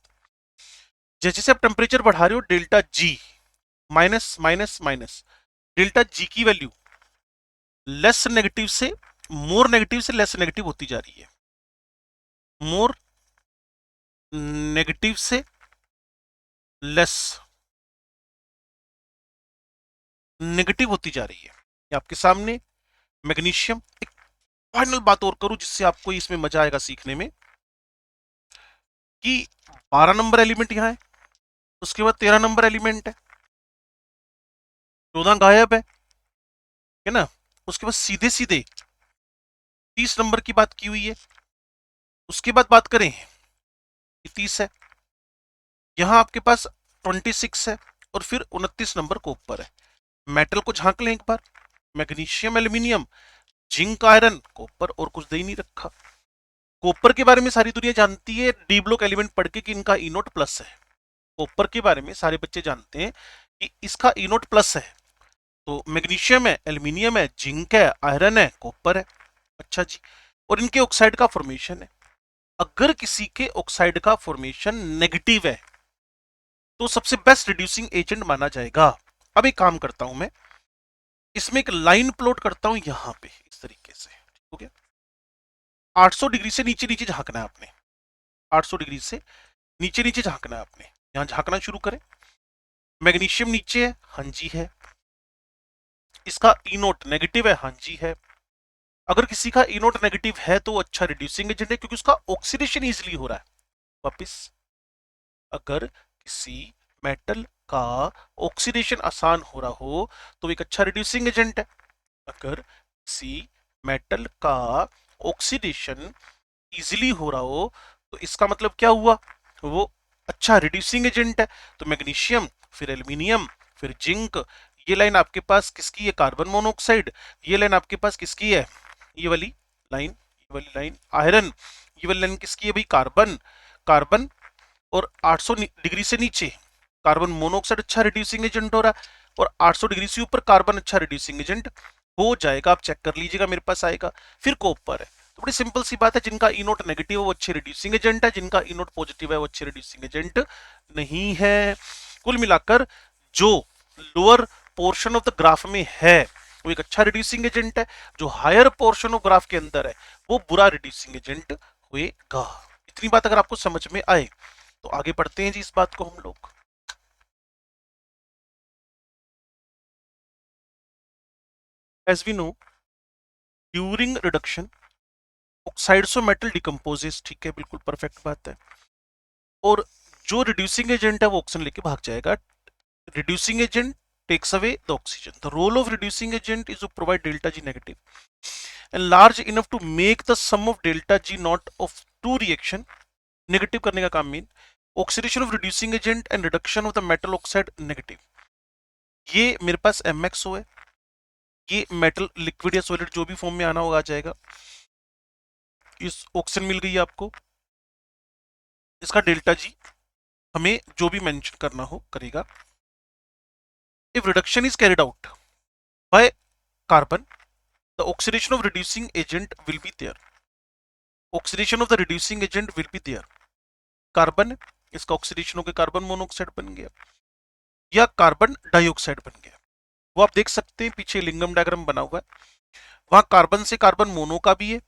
जैसे जैसे आप टेम्परेचर बढ़ा रहे हो, delta G minus minus minus, delta G की वैल्यू लेस नेगेटिव से मोर नेगेटिव से लेस नेगेटिव होती जा रही है, मोर नेगेटिव से लेस नेगेटिव होती जा रही है। ये आपके सामने मैग्नीशियम। एक फाइनल बात और करूं जिससे आपको इसमें मजा आएगा सीखने में, कि 12 नंबर एलिमेंट यहां है, उसके बाद 13 नंबर एलिमेंट है, 14 गायब है ना। उसके बाद सीधे सीधे 30 नंबर की बात की हुई है। उसके बाद बात करें, 30 है, यहां आपके पास 26 है, और फिर 29 नंबर को ऊपर है। मेटल को झांक लें एक बार, magnesium, aluminium, zinc, iron, copper, और कुछ दे ही नहीं रखा। कॉपर के बारे में सारी दुनिया जानती है डी ब्लॉक एलिमेंट पढ़ के कि इनका ई नोट प्लस है। कॉपर के बारे में सारे बच्चे जानते हैं कि इसका ई नोट प्लस है। तो मैग्नीशियम है, एल्यूमिनियम है, जिंक है, आयरन है, कॉपर है। अच्छा जी, और इनके ऑक्साइड का फॉर्मेशन है। अगर किसी के ऑक्साइड का फॉर्मेशन नेगेटिव है तो सबसे बेस्ट रिड्यूसिंग एजेंट माना जाएगा। अब एक काम करता हूं मैं, इसमें एक लाइन प्लॉट करता हूं यहां पे इस तरीके से, ठीक हो गया। 800 डिग्री से नीचे नीचे झांकना है आपने, 800 डिग्री से नीचे नीचे झांकना है आपने। यहां झांकना शुरू करें, मैग्नीशियम नीचे है, हाँ जी है। इसका ई नोट नेगेटिव है, हाँ जी है। अगर किसी का ई नोट नेगेटिव है तो अच्छा रिड्यूसिंग एजेंट है, क्योंकि उसका ऑक्सीडेशन इजिली हो रहा है। वापिस, अगर किसी मेटल का ऑक्सीडेशन आसान हो रहा हो तो एक अच्छा रिड्यूसिंग एजेंट है। अगर किसी मेटल का ऑक्सीडेशन इजिली हो रहा हो तो इसका मतलब क्या हुआ, वो अच्छा रिड्यूसिंग एजेंट है। तो मैग्नीशियम, फिर एल्यूमिनियम, फिर जिंक, ये लाइन आपके पास किसकी है, कार्बन मोनोऑक्साइड। ये लाइन आपके पास किसकी है, ये वाली लाइन, ये वाली लाइन आयरन। ये वाली लाइन किसकी है भाई, कार्बन। कार्बन, और 800 डिग्री से नीचे कार्बन मोनोऑक्साइड अच्छा रिड्यूसिंग एजेंट हो रहा है, और 800 डिग्री से ऊपर कार्बन अच्छा रिड्यूसिंग एजेंट हो जाएगा। आप चेक कर लीजिएगा, मेरे पास आएगा। फिर कॉपर है, तो बड़ी सिंपल सी बात है, जिनका ई नोट नेगेटिव है वो अच्छे रिड्यूसिंग एजेंट है, जिनका ई नोट पॉजिटिव है वो अच्छे रिड्यूसिंग एजेंट नहीं है। कुल मिलाकर जो lower portion of the graph में है वो एक अच्छा रिड्यूसिंग एजेंट है, जो हायर पोर्शन ऑफ ग्राफ के अंदर है वो बुरा रिड्यूसिंग एजेंट होएगा। इतनी बात अगर आपको समझ में आए तो आगे बढ़ते हैं जी इस बात को हम लोग। As we know, during reduction oxides of metal decomposes, ठीक है, बिल्कुल परफेक्ट बात है। और जो रिड्यूसिंग एजेंट है वो ऑक्सीजन लेके भाग जाएगा। Reducing agent takes away the oxygen. The role of reducing agent is to provide delta G negative and large enough to make the sum of delta G naught of two reaction negative करने का काम mean oxidation of reducing agent and reduction of the metal oxide negative. ये मेरे पास MXO है, ये metal liquid या solid जो भी फॉर्म में आना होगा आ जाएगा। इस ऑक्सीजन मिल गई है आपको, इसका डेल्टा जी हमें जो भी मेंशन करना हो करेगा। If reduction is carried out by carbon, the oxidation of reducing agent will be there. Oxidation of the reducing agent will be there. Carbon, इसका ऑक्सीडेशन होकर कार्बन मोनोऑक्साइड बन गया या कार्बन डाइऑक्साइड बन गया। वो आप देख सकते हैं, पीछे लिंगम डायग्राम बना हुआ है, वहां कार्बन से कार्बन मोनो का भी है,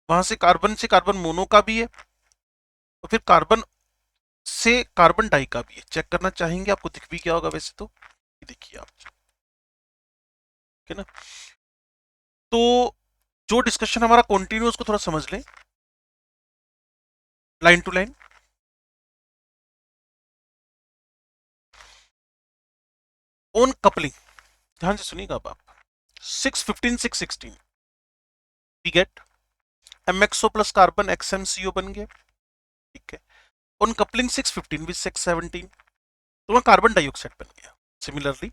वहां से कार्बन मोनो का भी है, और फिर कार्बन से कार्बन डाई का भी है। चेक करना चाहेंगे, आपको दिख भी क्या होगा वैसे तो, देखिए आप, ठीक है ना। तो जो डिस्कशन हमारा कंटिन्यू उसको थोड़ा समझ लें, line to line. On coupling, ध्यान से सुनिएगा अब आप, 615 616 we get MXO plus carbon XMCO बन गया, ठीक है। ऑन कपलिंग 615 विद 617 तो वहां कार्बन डाइऑक्साइड बन गया। सिमिलरली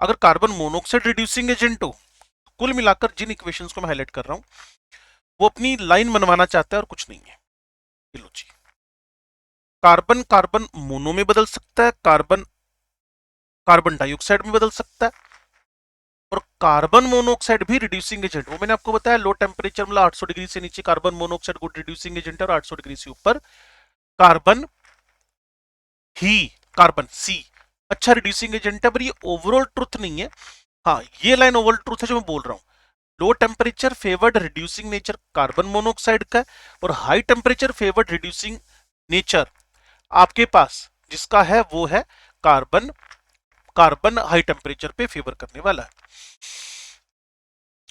अगर कार्बन मोनोऑक्साइड रिड्यूसिंग एजेंट हो, कुल मिलाकर जिन इक्वेशंस को मैं हाईलाइट कर रहा हूं वो अपनी लाइन मनवाना चाहता है और कुछ नहीं है। लो जी, कार्बन कार्बन मोनो में बदल सकता है, कार्बन कार्बन डाइऑक्साइड में बदल सकता है, और कार्बन मोनोऑक्साइड भी रिड्यूसिंग एजेंट। वो मैंने आपको बताया लो टेम्परेचर मतलब 800 डिग्री से नीचे carbon monoxide good reducing agent है, और 800 डिग्री से ऊपर कार्बन ही कार्बन सी अच्छा रिड्यूसिंग एजेंट है। पर ये ओवरऑल ट्रुथ नहीं है। हाँ, ये लाइन ओवरऑल ट्रुथ है जो मैं बोल रहा हूं। Low temperature favoured reducing nature carbon monoxide का है, और high temperature favoured reducing nature आपके पास जिसका है वो है कार्बन। कार्बन हाई टेम्परेचर पे फेवर करने वाला है।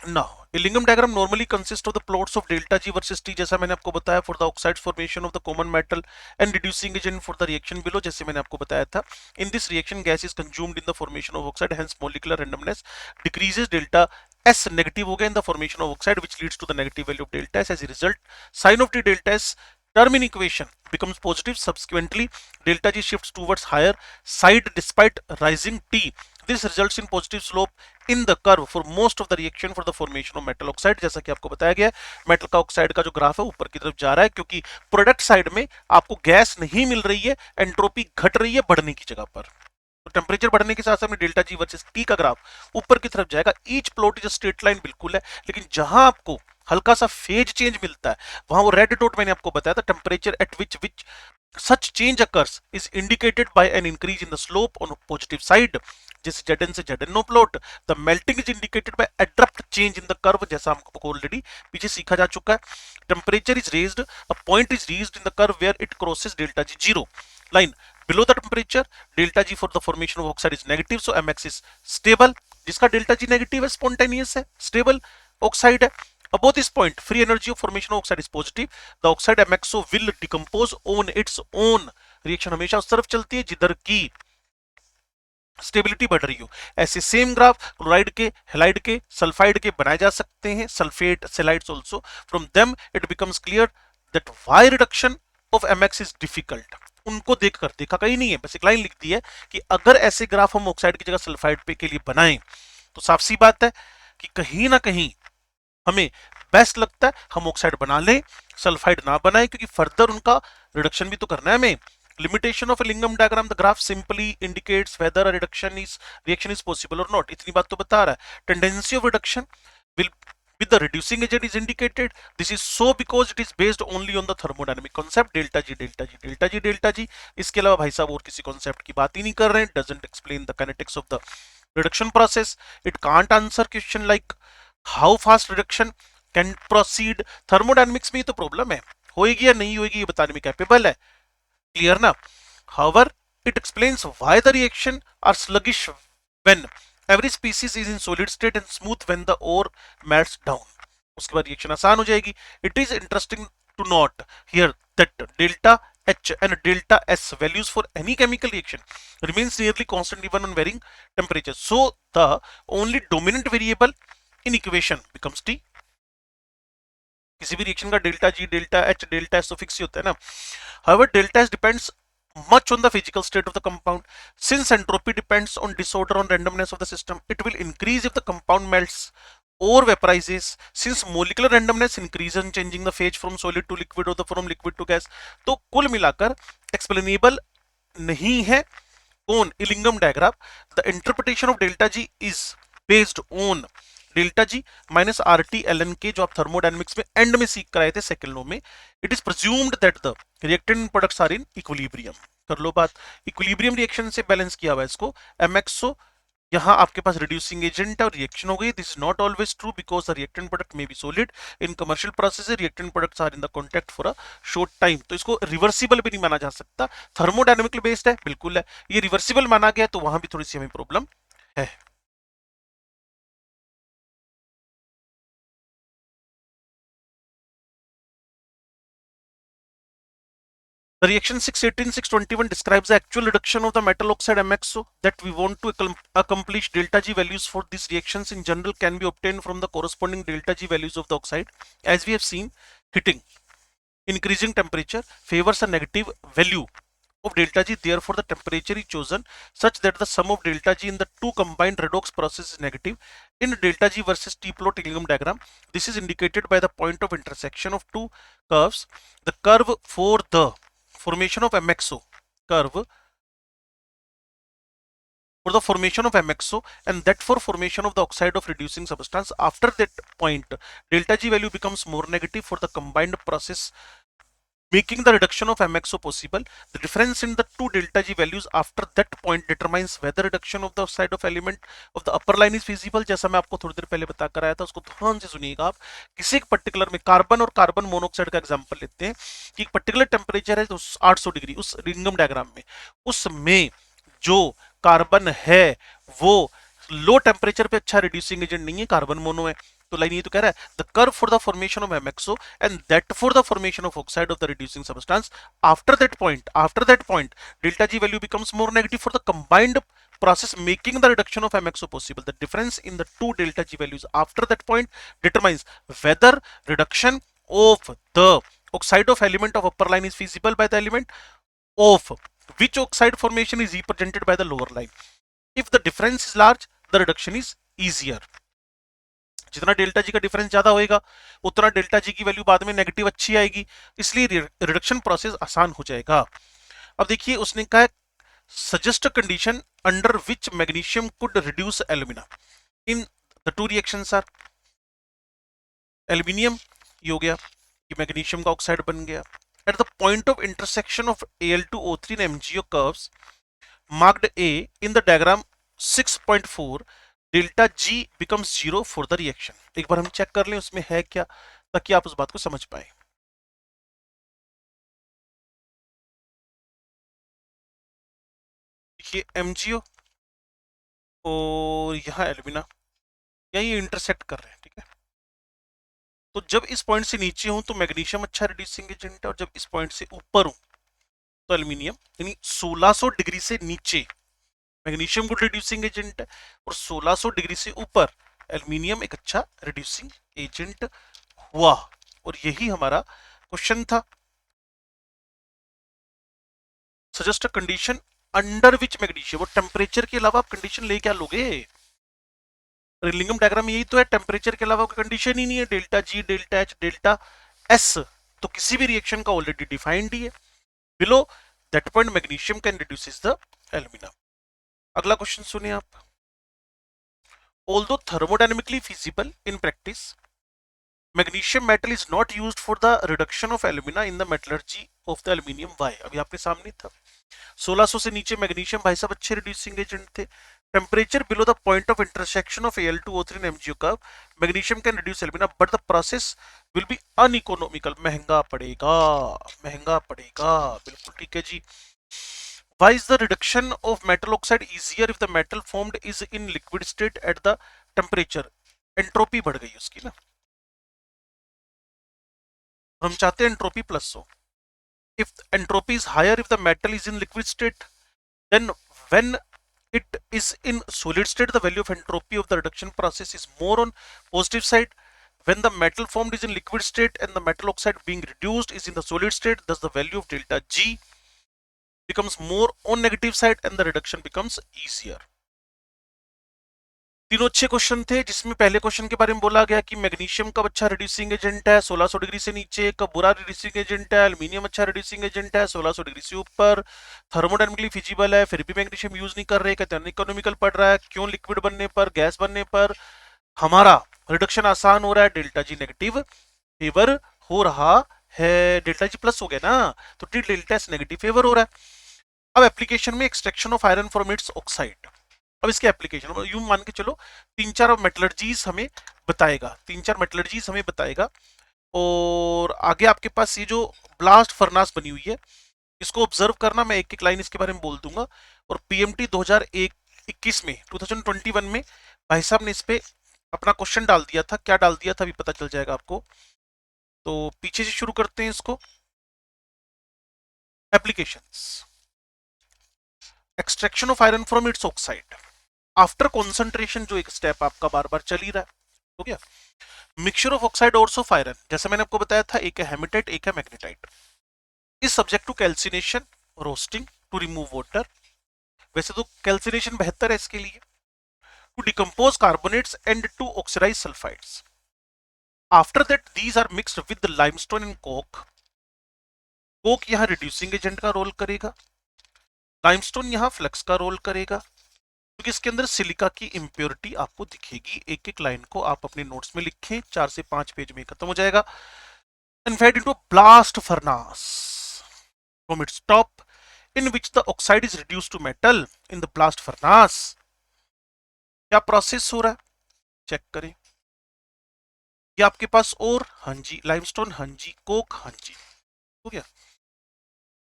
Now, a Lingam diagram normally consists of the plots of delta G versus T, जैसा मैंने आपको बताया for the oxides formation of the common metal and reducing agent for the reaction below, जैसे मैंने आपको बताया था। In this reaction, gas is consumed in the formation of oxide, hence molecular randomness decreases, delta S negative हो गया in the formation of oxide, which leads to the negative value of delta S. As a result, sign of T delta S term in equation becomes positive. Subsequently, delta G shifts towards higher side despite rising T. This results in positive slope in the curve for most of the reaction for the formation of metal oxide। जैसा कि आपको बताया गया है, metal का oxide का जो graph है ऊपर की तरफ जा रहा है, क्योंकि प्रोडक्ट साइड में आपको गैस नहीं मिल रही है, एंट्रोपी घट रही है बढ़ने की जगह पर। तो टेम्परेचर बढ़ने के साथ साथ में डेल्टा जी वर्सेस टी का ग्राफ ऊपर की तरफ जाएगा। Each plot is straight line बिल्कुल है, लेकिन जहां आपको हल्का सा फेज चेंज मिलता है वहां वो रेड डॉट मैंने आपको बताया था, temperature at which such change occurs is indicated by an increase in the slope on positive side, जैसे Zn से Zno plot। The melting is indicated by abrupt change in the curve, जैसा हमको already पीछे सीखा जा चुका है। Temperature is raised, a point is reached in the curve where it crosses delta G zero line। Below the temperature, delta G for the formation of oxide is negative, so Mx is stable। जिसका delta G negative है, spontaneous है, stable oxide है। Above this point, free energy of formation of oxide is positive. The oxide MXO will decompose on its own। Reaction हमेशा उस तरफ चलती है जिधर की स्टेबिलिटी बढ़ रही हो। ऐसे सेम ग्राफ क्लोराइड के, हेलाइड के, सल्फाइड के बनाए जा सकते हैं, sulphate sulphides also. From them it becomes clear that why reduction of MX is difficult. उनको देखकर, देखा कहीं नहीं है, बस एक लाइन लिख दी है कि अगर ऐसे ग्राफ हम ऑक्साइड की जगह सल्फाइड पे के लिए बनाएं तो साफ सी बात है कि कहीं ना कहीं हमें बेस्ट लगता है हम ऑक्साइड बना लें, सल्फाइड ना बनाएं, क्योंकि फर्दर उनका रिडक्शन भी तो करना है हमें। Limitation of lingam diagram, the graph simply indicates weather a reaction is possible और नॉट। इतनी बात तो बता रहा है। Tendency of reduction will with the reducing agent is indicated। this is so because it is based only on the thermodynamic concept delta G delta G delta G delta G। इसके अलावा भाई साहब और किसी कॉन्सेप्ट की बात ही नहीं कर रहे हैं। doesn't explain the kinetics of the reduction process। it can't answer question like how fast reduction can proceed। Thermodynamics में ही तो प्रॉब्लम है, होएगी या नहीं होएगी ये बताने में कैपेबल है। क्लियर ना। however it explains why the reaction are sluggish when every species is in solid state and smooth when the ore melts down। उसके बाद रिएक्शन आसान हो जाएगी। it is interesting to note here that delta H and delta S values for any chemical reaction remains nearly constant even on varying temperature, so the only dominant variable in equation becomes T। किसी भी reaction का delta जी, delta H, delta S तो fix ही होता है ना। however delta S depends much on the physical state of the compound। since entropy depends on disorder on randomness of the system, it will increase if the compound melts or vaporizes। since molecular randomness increases in changing the phase from solid to liquid or the from liquid to gas। तो कुल मिलाकर explainable नहीं है कौन, Ellingham diagram. The interpretation of delta G is based on delta G minus R T L N K, जो आप thermodynamics में and में सीख कर आए थे सेकंड लॉ में। It is presumed that the reactant products are in equilibrium. कर लो बात, इक्विलिब्रियम रिएक्शन से बैलेंस किया हुआ है इसको। एमएक्सओ यहाँ आपके पास रिड्यूसिंग एजेंट है और रिएक्शन हो गई। This is not always true because the reactant product may be solid. In commercial process reactant products are in the contact for a short time. तो इसको रिवर्सिबल भी नहीं माना जा सकता। थर्मोडायनेमिकली बेस्ड है, बिल्कुल है। ये रिवर्सिबल माना गया तो वहां भी थोड़ी सी हमें प्रॉब्लम है। The reaction 618-621 describes the actual reduction of the metal oxide MXO that we want to accomplish। delta G values for these reactions in general can be obtained from the corresponding delta G values of the oxide as we have seen hitting increasing temperature favors a negative value of delta G. Therefore, the temperature is chosen such that the sum of delta G in the two combined redox process is negative. In delta G versus T plot Equilibrium diagram, this is indicated by the point of intersection of two curves. The curve for the formation of MXO curve for the formation of MXO, and that for formation of the oxide of reducing substance. After that point, delta G value becomes more negative for the combined process, making the reduction of MXO possible. The difference in the two delta G values after that point determines whether reduction of the oxide of element of the upper line is feasible. जैसा मैं आपको थोड़ी देर पहले बता कर आया था, उसको ध्यान से सुनिएगा आप। किसी एक पर्टिकुलर में कार्बन और कार्बन मोनोऑक्साइड का एग्जांपल लेते हैं कि एक पर्टिकुलर टेम्परेचर है तो 800 डिग्री, उस रिंगम डायग्राम में उसमें जो कार्बन है वो लो टेम्परेचर पे अच्छा रिड्यूसिंग एजेंट नहीं है, कार्बन मोनो है। तो लाइन ये तो कह रहा है the curve for the formation of MXO and that for the formation of oxide of the reducing substance. After that point delta G value becomes more negative for the combined process, making the reduction of MXO possible. The difference in the two delta G values after that point determines whether reduction of the oxide of element of upper line is feasible by the element of which oxide formation is represented by the lower line. If the difference is large, the reduction is easier. जितना delta G का difference ज्यादा होएगा उतना delta G की value बाद में negative अच्छी आएगी, इसलिए रिडक्शन प्रोसेस आसान हो जाएगा। अब देखिए उसने कहा suggest a condition under which magnesium could reduce alumina in the two reactions are aluminium, ये हो गया कि मैग्नीशियम का ऑक्साइड बन गया। At the point of intersection of Al2O3 and MgO curves marked A in the diagram 6.4, delta G becomes 0 for the reaction। एक बार हम check कर लें उसमें है क्या, ताकि आप उस बात को समझ पाए। ये MgO और यहाँ एल्यूमिना, ये इंटरसेक्ट कर रहे हैं, ठीक है। तो जब इस पॉइंट से नीचे हूं तो मैग्नीशियम अच्छा रिड्यूसिंग एजेंट है, और जब इस पॉइंट से ऊपर हूं तो एल्यूमिनियम, यानी 1600 डिग्री से नीचे मैग्नीशियम गुड रिड्यूसिंग एजेंट है और 1600 डिग्री से ऊपर एल्यूमिनियम एक अच्छा रिड्यूसिंग एजेंट हुआ। और यही हमारा क्वेश्चन था। Suggest a condition under which magnesium, और टेम्परेचर के अलावा आप कंडीशन ले क्या लोगे? रिंगम डायग्राम यही तो है, टेम्परेचर के अलावा कोई कंडीशन ही नहीं है। Delta G, delta H, delta S तो किसी भी रिएक्शन का ऑलरेडी डिफाइंड ही है। Below that point magnesium can reduce the alumina. अगला क्वेश्चन सुनिए आप। Although thermodynamically feasible in practice, magnesium metal is not used for the reduction of alumina in the metallurgy of the aluminium। Why? अभी आपके सामने था 1600 से नीचे magnesium भाई साहब अच्छे रिड्यूसिंग एजेंट थे। Temperature below the point of intersection of Al2O3 and MgO curve magnesium can reduce alumina but the process will be uneconomical, महंगा पड़ेगा, महंगा पड़ेगा, बिल्कुल ठीक है जी। Why is the reduction of metal oxide easier if the metal formed is in liquid state at the temperature? Entropy बढ़ गई उसकी ना, हम चाहते हैं एंट्रोपी प्लस हो। If entropy is higher if the metal is in liquid state, then when it is in solid state the value of entropy of the reduction process is more on positive side. When the metal formed is in liquid state and the metal oxide being reduced is in the solid state, thus the value of delta G becomes more on negative side and the reduction becomes easier। तीनों अच्छे question थे, जिसमें पहले question के बारे में बोला गया कि मैग्नीशियम का अच्छा रिड्यूसिंग एजेंट है 1600 डिग्री से नीचे, का बुरा रिड्यूसिंग एजेंट है एल्यूमिनियम अच्छा रिड्यूसिंग एजेंट है 1600 डिग्री से ऊपर, थर्मोडायनेमिकली फिजिबल है, फिर भी मैग्नीशियम यूज नहीं कर रहे, कहते हैं इकोनॉमिकल पड़ रहा है, क्यों? लिक्विड बनने पर, गैस बनने पर हमारा रिडक्शन आसान हो रहा है, डेल्टा जी नेगेटिव फेवर हो रहा है, डेल्टा जी प्लस हो गया ना तो T delta S negative favour हो रहा है। अब एप्लीकेशन में extraction of iron from its oxide. अब इसके एप्लीकेशन यूं मान के चलो तीन चार मेटलर्जीज हमें बताएगा, और आगे आपके पास ये जो ब्लास्ट फर्नास बनी हुई है इसको ऑब्जर्व करना, मैं एक एक लाइन इसके बारे में बोल दूंगा। और पीएमटी 2021 में 2021 में भाई साहब ने इस पे अपना क्वेश्चन डाल दिया था, क्या डाल दिया था अभी पता चल जाएगा आपको। तो पीछे से शुरू करते हैं इसको। Applications, extraction of iron from its oxide after concentration, जो एक स्टेप आपका बार बार चल ही रहा है, हो गया। Mixture of oxide ore of iron, जैसे मैंने आपको बताया था, एक है हेमेटाइट, एक है magnetite, is subject to calcination, roasting to remove water. वैसे तो कैल्सिनेशन बेहतर है इसके लिए, to decompose carbonates and to oxidise sulphides. After that these are mixed with limestone and coke. Coke यहाँ रिड्यूसिंग एजेंट का रोल करेगा, लाइमस्टोन यहाँ फ्लक्स का रोल करेगा, क्योंकि इसके अंदर सिलिका की इम्प्योरिटी आपको दिखेगी। एक एक लाइन को आप अपने नोट्स में लिखें, 4 से 5 पेज में खत्म हो जाएगा। And fed into blast furnace from its top in which the oxide is reduced to metal in the blast furnace। क्या प्रोसेस हो रहा है चेक करें। ये आपके पास और, हाँ जी, लाइमस्टोन, हाँ जी, कोक, हाँ जी, हो गया।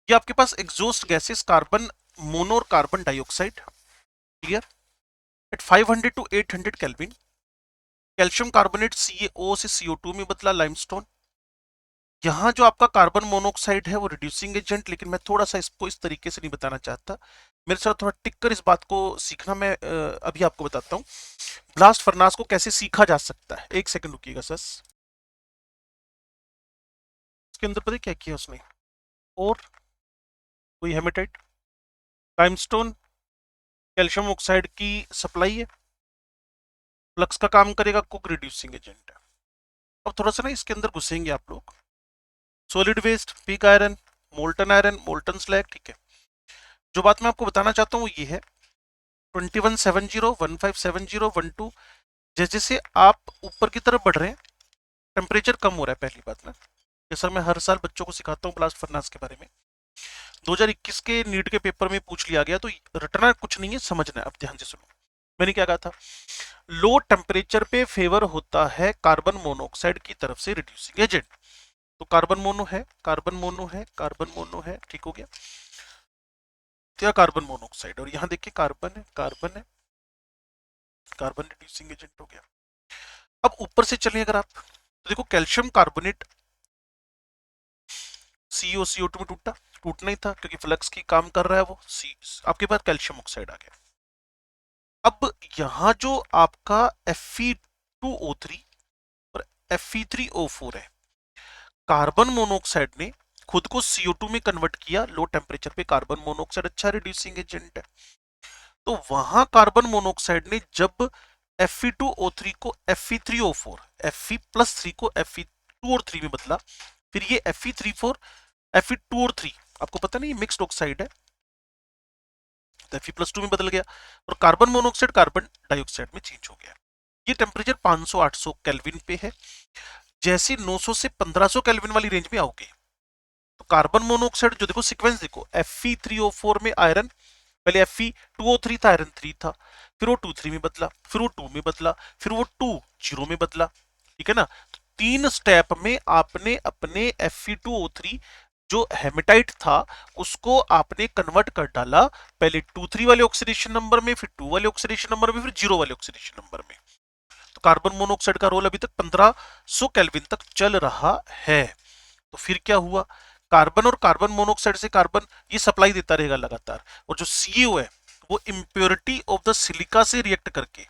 ये आपके पास एग्जॉस्ट गैसेस कार्बन मोनो और carbon dioxide, clear, at 500 to 800 kelvin. Calcium carbonate CaO से CO2 में बदला लाइमस्टोन। यहाँ जो आपका कार्बन मोनोऑक्साइड है वो रिड्यूसिंग एजेंट, लेकिन मैं थोड़ा सा इसको इस तरीके से नहीं बताना चाहता, मेरे साथ थोड़ा टिक कर इस बात को सीखना। मैं अभी आपको बताता हूँ ब्लास्ट फर्नास को कैसे सीखा जा सकता है। एक सेकंड रुकिएगा सर। इसके अंदर पता है क्या किया उसने, और कोई हेमेटाइट, लाइमस्टोन, कैल्शियम ऑक्साइड की सप्लाई है, फ्लक्स का काम करेगा, कुक रिड्यूसिंग एजेंट है। अब थोड़ा सा ना इसके अंदर घुसेंगे आप लोग। Solid waste, pig iron, molten slag, ठीक है। जो बात मैं आपको बताना चाहता हूँ वो ये है, 2170, 1570, 12, जैसे जैसे आप ऊपर की तरफ बढ़ रहे हैं टेम्परेचर कम हो रहा है। पहली बात ना, जैसा मैं हर साल बच्चों को सिखाता हूँ ब्लास्ट फर्नास के बारे में, 2021 के नीट के पेपर में पूछ लिया गया, तो रटना कुछ नहीं है, समझना है। अब ध्यान से सुनो, मैंने क्या कहा था, लो टेम्परेचर पे फेवर होता है कार्बन मोनोऑक्साइड की तरफ से रिड्यूसिंग एजेंट। तो कार्बन मोनो है, कार्बन मोनो है, कार्बन मोनो है, ठीक हो गया, क्या कार्बन मोनोऑक्साइड, और यहां देखिए कार्बन है, कार्बन है, कार्बन रिड्यूसिंग एजेंट हो गया। अब ऊपर से चलिए अगर आप, तो देखो कैल्शियम कार्बोनेट CO2 में टूटना ही था, क्योंकि फ्लक्स की काम कर रहा है वो, आपके पास कैल्शियम ऑक्साइड आ गया। अब यहां जो आपका Fe2O3 और Fe3O4 है, कार्बन मोनोऑक्साइड ने खुद को CO2 में कन्वर्ट किया। लो टेम्परेचर पे कार्बन मोनोऑक्साइड अच्छा रिड्यूसिंग एजेंट है, तो वहां कार्बन मोनोऑक्साइड ने जब Fe2O3 को Fe3O4, Fe+3 को Fe2 और 3 में बदला, फिर ये Fe3 4 Fe2 और 3, आपको पता नहीं मिक्स्ड ऑक्साइड है, तो Fe+2 में बदल गया, और कार्बन मोनोऑक्साइड कार्बन डाइऑक्साइड में चेंज हो गया। ये टेम्परेचर 500-800 केल्विन पे है। जैसे 900 से 1500 केल्विन वाली रेंज में आओगे, तो कार्बन मोनोऑक्साइड जो देखो सीक्वेंस देखो, Fe3O4 में आयरन, पहले Fe2O3 था, आयरन 3 था, फिर वो 2 3 में बदला, फिर वो 2 में बदला, फिर वो 2 0 में बदला, ठीक है ना। तो 3 स्टेप में आपने अपने Fe2O3 जो हेमेटाइट था उसको आपने कन्वर्ट कर डाला, पहले 2 3 वाले ऑक्सीडेशन नंबर में, फिर 2 वाले ऑक्सीडेशन नंबर में, फिर 0 वाले ऑक्सीडेशन नंबर में। तो कार्बन मोनोऑक्साइड का रोल अभी तक 1500 केल्विन तक चल रहा है। तो फिर क्या हुआ, कार्बन और कार्बन मोनोऑक्साइड से कार्बन ये सप्लाई देता रहेगा लगातार, और जो CO है वो इम्प्योरिटी ऑफ द सिलिका से रिएक्ट करके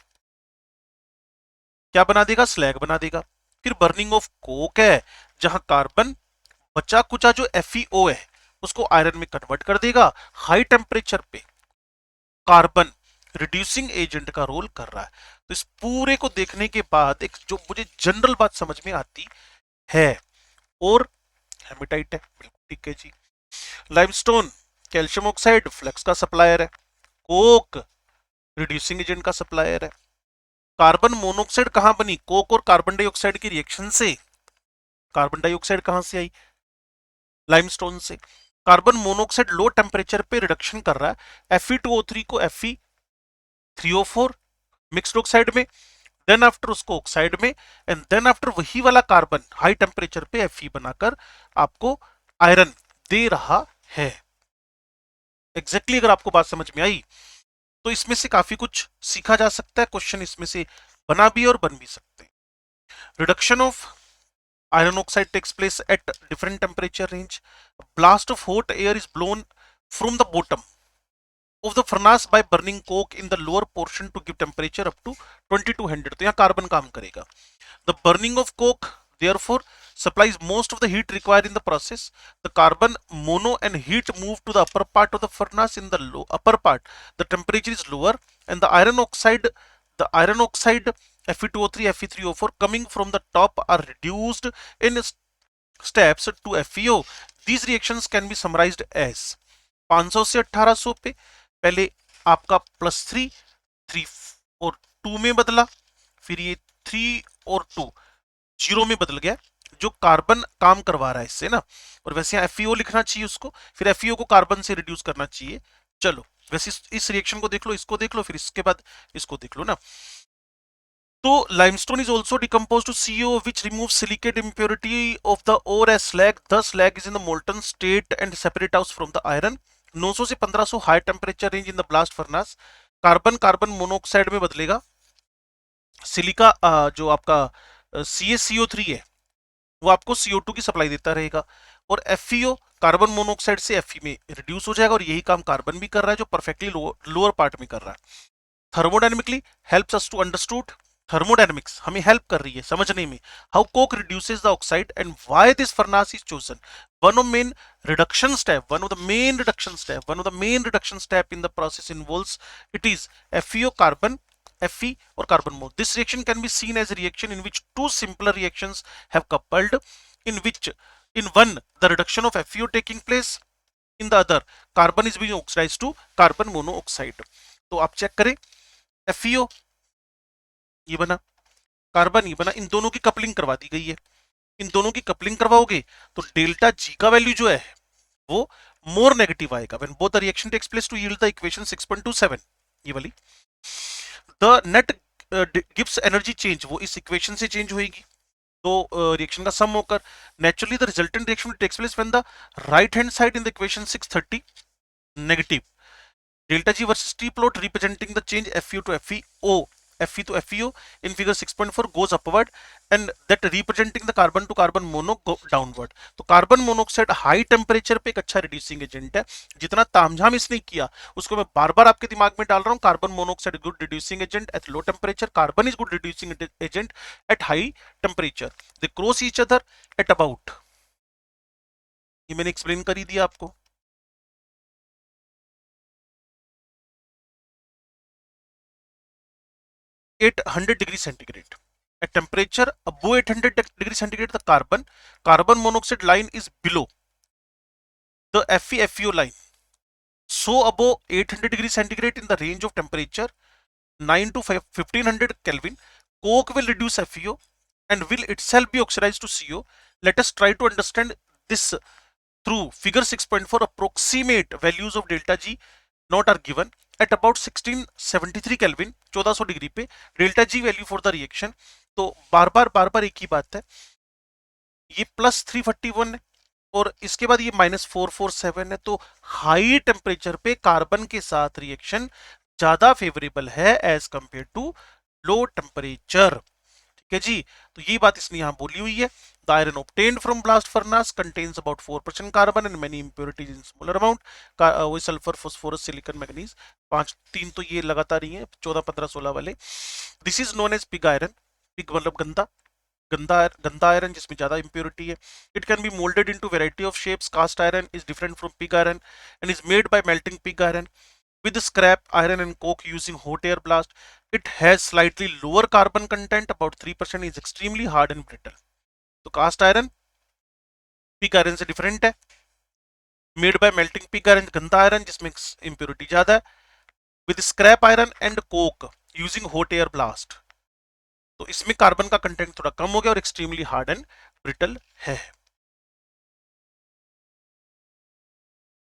क्या बना देगा, स्लैग बना देगा। फिर बर्निंग ऑफ कोक है, जहां कार्बन बचा कुचा जो FeO है उसको आयरन में कन्वर्ट कर देगा। हाई टेम्परेचर पे कार्बन रिड्यूसिंग एजेंट का रोल कर रहा है। तो इस पूरे को देखने के बाद एक जो मुझे जनरल बात समझ में आती है, और हेमेटाइट है, बिल्कुल ठीक है जी। लाइमस्टोन कैल्शियम ऑक्साइड फ्लक्स का सप्लायर है, कोक रिड्यूसिंग एजेंट का सप्लायर है। कार्बन मोनोऑक्साइड कहां बनी, कोक और कार्बन डाइऑक्साइड की रिएक्शन से। कार्बन डाइऑक्साइड कहां से आई, लाइमस्टोन से। कार्बन मोनोऑक्साइड लो टेम्परेचर पे रिडक्शन कर रहा है Fe2O3 को Fe3O4 मिक्स्ड ऑक्साइड में, देन आफ्टर उसको ऑक्साइड में, एंड देन आफ्टर वही वाला कार्बन हाई टेम्परेचर पे Fe बनाकर आपको आयरन दे रहा है। एग्जैक्टली अगर आपको बात समझ में आई तो इसमें से काफी कुछ सीखा जा सकता है, क्वेश्चन इसमें से बना भी और बन भी सकते हैं। Reduction of iron oxide takes place at different temperature range. A blast of hot air is blown from the bottom of the furnace by burning coke in the lower portion to give temperature up to 2200. तो यहाँ carbon काम करेगा. The burning of coke therefore supplies most of the heat required in the process. The carbon mono and heat move to the upper part of the furnace. In the upper part, the temperature is lower, and the iron oxide Fe2O3, Fe3O4 coming from the top are reduced in steps to FeO. These reactions can be summarized as 500 से 1800 पे पहले आपका +3 3 और 2 में बदला, फिर ये 3 और 2 0 में बदल गया, जो कार्बन काम करवा रहा है इससे ना. और वैसे यहाँ FeO लिखना चाहिए उसको, फिर FeO को कार्बन से रिड्यूस करना चाहिए. चलो वैसे इस रिएक्शन को देख लो, इसको देख लो, फिर इसके बाद इसको देख लो ना. तो limestone is also decomposed to CO, which removes silicate impurity of the ore as slag. Thus slag is in the molten state and separate out from the iron. 900 से 1500 high temperature range in the blast furnace. Carbon carbon monoxide में बदलेगा. Silica जो आपका CaCO3 है वो आपको CO2 की supply देता रहेगा, और FeO कार्बन मोनोऑक्साइड से Fe में रिड्यूस हो जाएगा, और यही काम कार्बन भी कर रहा है जो परफेक्टली लोअर पार्ट में कर रहा है. Thermodynamically helps us to understood. Thermodynamics हमें हेल्प कर रही है समझने में how coke reduces the oxide and why this furnace is chosen. One of the main reduction step in the process involves it is FeO carbon Fe or carbon mono. This reaction can be seen as a reaction in which two simpler reactions have coupled, in which in one the reduction of FeO taking place, in the other carbon is being oxidized to carbon monoxide. तो आप check करें, FeO ये बना, carbon ये बना, इन दोनों की coupling करवा दी गई है. इन दोनों की कपलिंग करवाओगे तो डेल्टा G का वैल्यू जो है वो मोर नेगेटिव आएगा when both the reaction takes place to yield the equation 6.27. ये वाली द नेट गिव्स एनर्जी चेंज, वो इस इक्वेशन से चेंज होगी. तो रिएक्शन का सम होकर naturally the resultant reaction takes place when the right hand side in the equation 630 negative. Delta G versus T plot representing the change FeO to FeO, Fe to FeO in figure 6.4 goes upward, and that representing the carbon to carbon mono go downward. तो carbon monoxide high temperature पे एक अच्छा reducing agent है. जितना तामझाम इसने किया उसको मैं बार बार आपके दिमाग में डाल रहा हूँ. Carbon monoxide good reducing agent at low temperature, carbon is good reducing agent at high temperature. They cross each other at about, ये मैंने एक्सप्लेन कर ही दिया आपको. 800 degree centigrade. At temperature above 800 degree centigrade, the carbon monoxide line is below the FeFeO line. So above 800 degree centigrade in the range of temperature 9 to 1500 Kelvin, coke will reduce FeO and will itself be oxidized to CO. Let us try to understand this through figure 6.4. Approximate values of delta G not are given. At about 1673 Kelvin 1400 degree पे delta G value for the reaction. तो बार बार एक ही बात है, ये +341 है और इसके बाद ये -447 है. तो हाई टेम्परेचर पे कार्बन के साथ रिएक्शन ज्यादा फेवरेबल है as compare to low temperature. ठीक है जी, तो ये बात इसने यहाँ बोली हुई है. The iron obtained from blast furnace contains about 4% carbon and many impurities in smaller amount. वही सल्फर, फास्फोरस, सिलिकॉन, मैग्नीज, 5 3 तो ये लगातार ही है, 14 15 16 वाले. This is known as pig iron. Pig मतलब गंदा आयरन जिसमें ज्यादा impurity है. It can be molded into variety of shapes. Cast iron is different from pig iron and is made by melting pig iron with scrap iron and coke using hot air blast. It has slightly lower carbon content, about 3%, is extremely hard and brittle. तो cast iron pig iron से different है. Made by melting pig iron गंदा iron जिसमें impurity ज्यादा है. With scrap iron and Coke using hot air blast, तो इसमें carbon का कंटेंट थोड़ा कम हो गया और एक्सट्रीमली हार्ड एंड ब्रिटल है.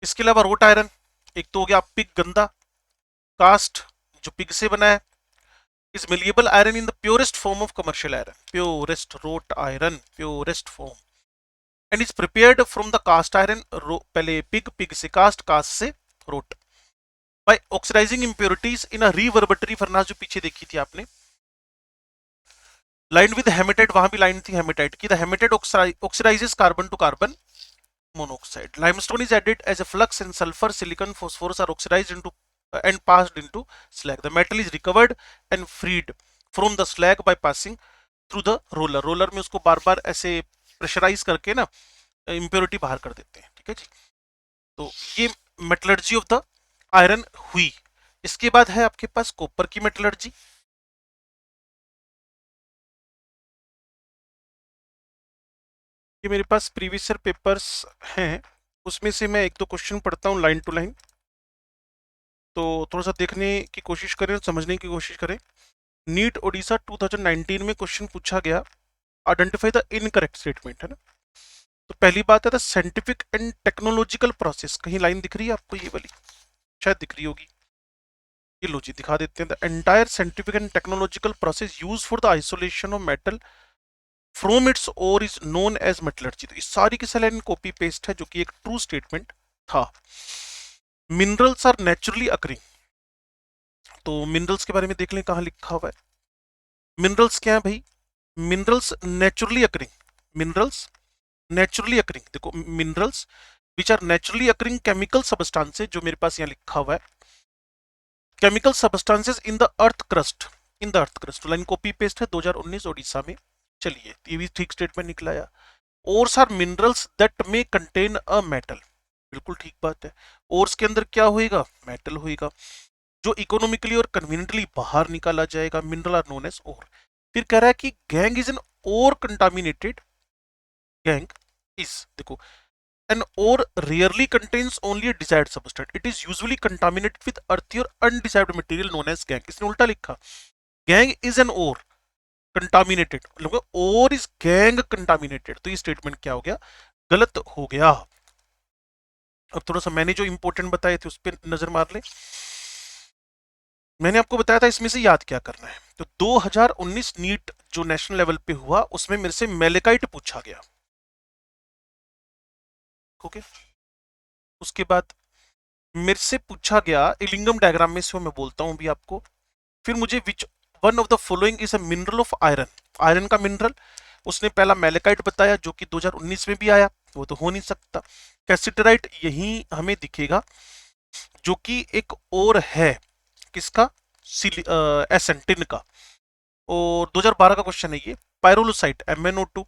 इसके अलावा रोट आयरन, एक तो हो गया पिग गंदा, कास्ट जो पिग से बना है, is malleable iron in the purest form of commercial iron, purest wrought iron, purest form, and is prepared from the cast iron. पहले pig से cast से wrought by oxidizing impurities in a reverbatory furnace जो पीछे देखी थी आपने, lined with hematite. वहां भी लाइन थी हेमेटाइट की. the hematite oxidizes carbon to carbon monoxide. Limestone is added as a flux and sulfur, silicon, phosphorus are oxidized into and passed into slag. The metal is recovered and freed from the slag by passing through the roller. Roller में उसको बार बार ऐसे pressurise करके ना impurity बाहर कर देते हैं, ठीक है जी। तो ये मेटलर्जी ऑफ द आयरन हुई। इसके बाद है आपके पास कॉपर की मेटलर्जी। ये मेरे पास प्रीवियस ईयर पेपर्स हैं, उसमें से मैं एक दो क्वेश्चन पढ़ता हूँ लाइन टू लाइन, तो थोड़ा सा देखने की कोशिश करें, समझने की कोशिश करें। नीट ओडिशा 2019 में क्वेश्चन पूछा गया, आइडेंटिफाई द इनकरेक्ट स्टेटमेंट, है ना। तो पहली बात है the scientific and technological process, कहीं लाइन दिख रही है आपको ये वाली, शायद दिख रही होगी, ये लो जी दिखा देते हैं। The entire scientific and technological process use for the isolation of metal from its ore is known as metallurgy. तो इस सारी की सारी लाइन कॉपी पेस्ट है, जो कि एक ट्रू स्टेटमेंट था। मिनरल्स आर नेचुरली अकरिंग, तो मिनरल्स के बारे में देख लें कहाँ लिखा हुआ है। मिनरल्स क्या है भाई, minerals naturally occurring, minerals naturally occurring, देखो minerals which are naturally occurring chemical substances, जो मेरे पास यहाँ लिखा हुआ है, chemical substances in the earth crust, in the earth crust. Line copy paste है 2019 ओडिशा में। चलिए ये भी ठीक स्टेटमेंट निकलाया। Ores are minerals that may contain a metal, बिल्कुल ठीक बात है। ओर्स के अंदर क्या होएगा, मेटल होएगा, जो इकोनॉमिकली और कन्वीनियंटली बाहर निकाला जाएगा। Mineral are known as ore. फिर कह रहा है कि gangue is an ore contaminated, gangue is, देखो an ore rarely contains only a desired substance. It is usually contaminated with earthy or undesired material known as gangue. इसने उल्टा लिखा, gang is an ore contaminated, मतलब ore is gang contaminated। तो ये statement क्या हो गया, गलत हो गया। अब थोड़ा सा मैंने जो इंपॉर्टेंट बताए थे उस पर नजर मार ले। मैंने आपको बताया था इसमें से याद क्या करना है। तो 2019 नीट जो नेशनल लेवल पे हुआ उसमें मेरे से मेलेकाइट पूछा गया, ओके। उसके बाद मेरे से पूछा गया इलिंगम डायग्राम में से, मैं बोलता हूं भी आपको। फिर मुझे विच one of the following is a mineral of iron, iron का मिनरल। उसने पहला मेलेकाइट बताया जो कि 2019 में भी आया, वो तो हो नहीं सकता। कैसिटराइट यही हमें दिखेगा, जो कि एक और है किसका, एसेंटिन का। और 2012 का क्वेश्चन है ये। Pyrolusite MnO2।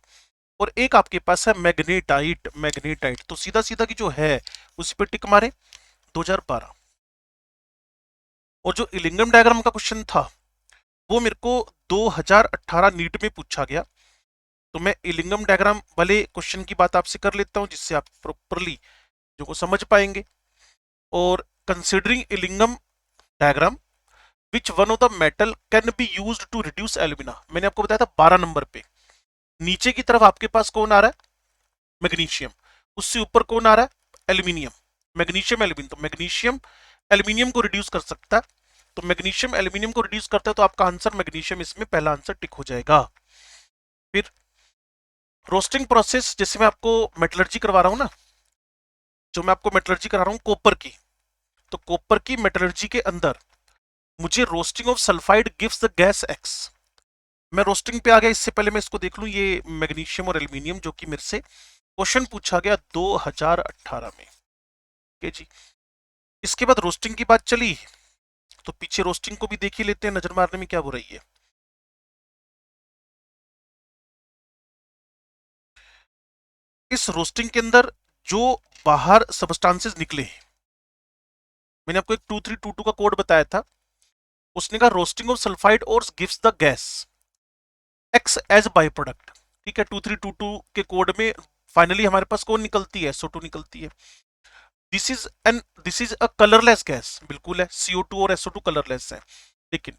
और एक आपके पास है मैग्नेटाइट, मैग्नेटाइट। तो सीधा सीधा की जो है उसी पे टिक मारे 2012। और जो इलिंगम डायग्राम का क्वेश्चन था वो मेरे को 2018 नीट में पूछा गया। तो मैं इलिंगम डायग्राम वाले क्वेश्चन की बात आपसे कर लेता हूं, जिससे आप प्रॉपरली जो को समझ पाएंगे। और considering Ellingham diagram, which one of the metal can be used to reduce alumina. मैंने आपको बताया था 12 नंबर पे। नीचे की तरफ आपके पास कौन आ रहा है, मैग्नीशियम। उससे ऊपर कौन आ रहा है, एल्यूमिनियम। मैग्नीशियम एल्यूमिनियम, तो मैग्नीशियम एल्यूमिनियम को रिड्यूस कर सकता है। तो मैग्नीशियम एल्यूमिनियम को रिड्यूस करता है, तो आपका आंसर मैग्नीशियम, इसमें पहला आंसर टिक हो जाएगा। फिर रोस्टिंग प्रोसेस, जैसे मैं आपको मेटलर्जी करवा रहा हूं ना, जो मैं आपको मेटलर्जी करा रहा हूं कॉपर की, तो कॉपर की मेटलर्जी के अंदर मुझे roasting of sulphide gives the gas x. मैं रोस्टिंग पे आ गया, इससे पहले मैं इसको देख लूं, ये मैग्नीशियम और एल्यूमिनियम, जो कि मेरे से क्वेश्चन पूछा गया 2018 में, ठीक जी। इसके बाद रोस्टिंग की बात चली, तो पीछे रोस्टिंग को भी देख ही लेते हैं, नजर मारने में क्या हो रही है। इस रोस्टिंग के अंदर जो बाहर सबस्टांसेस निकले, मैंने आपको एक 2322 का कोड बताया था। उसने कहा roasting of sulphide ore gives the gas X as by product, ठीक है। 2322 के कोड में फाइनली हमारे पास कौन निकलती है, SO2 निकलती है। This is a colourless gas, बिल्कुल है। CO2 और SO2 कलरलेस है। लेकिन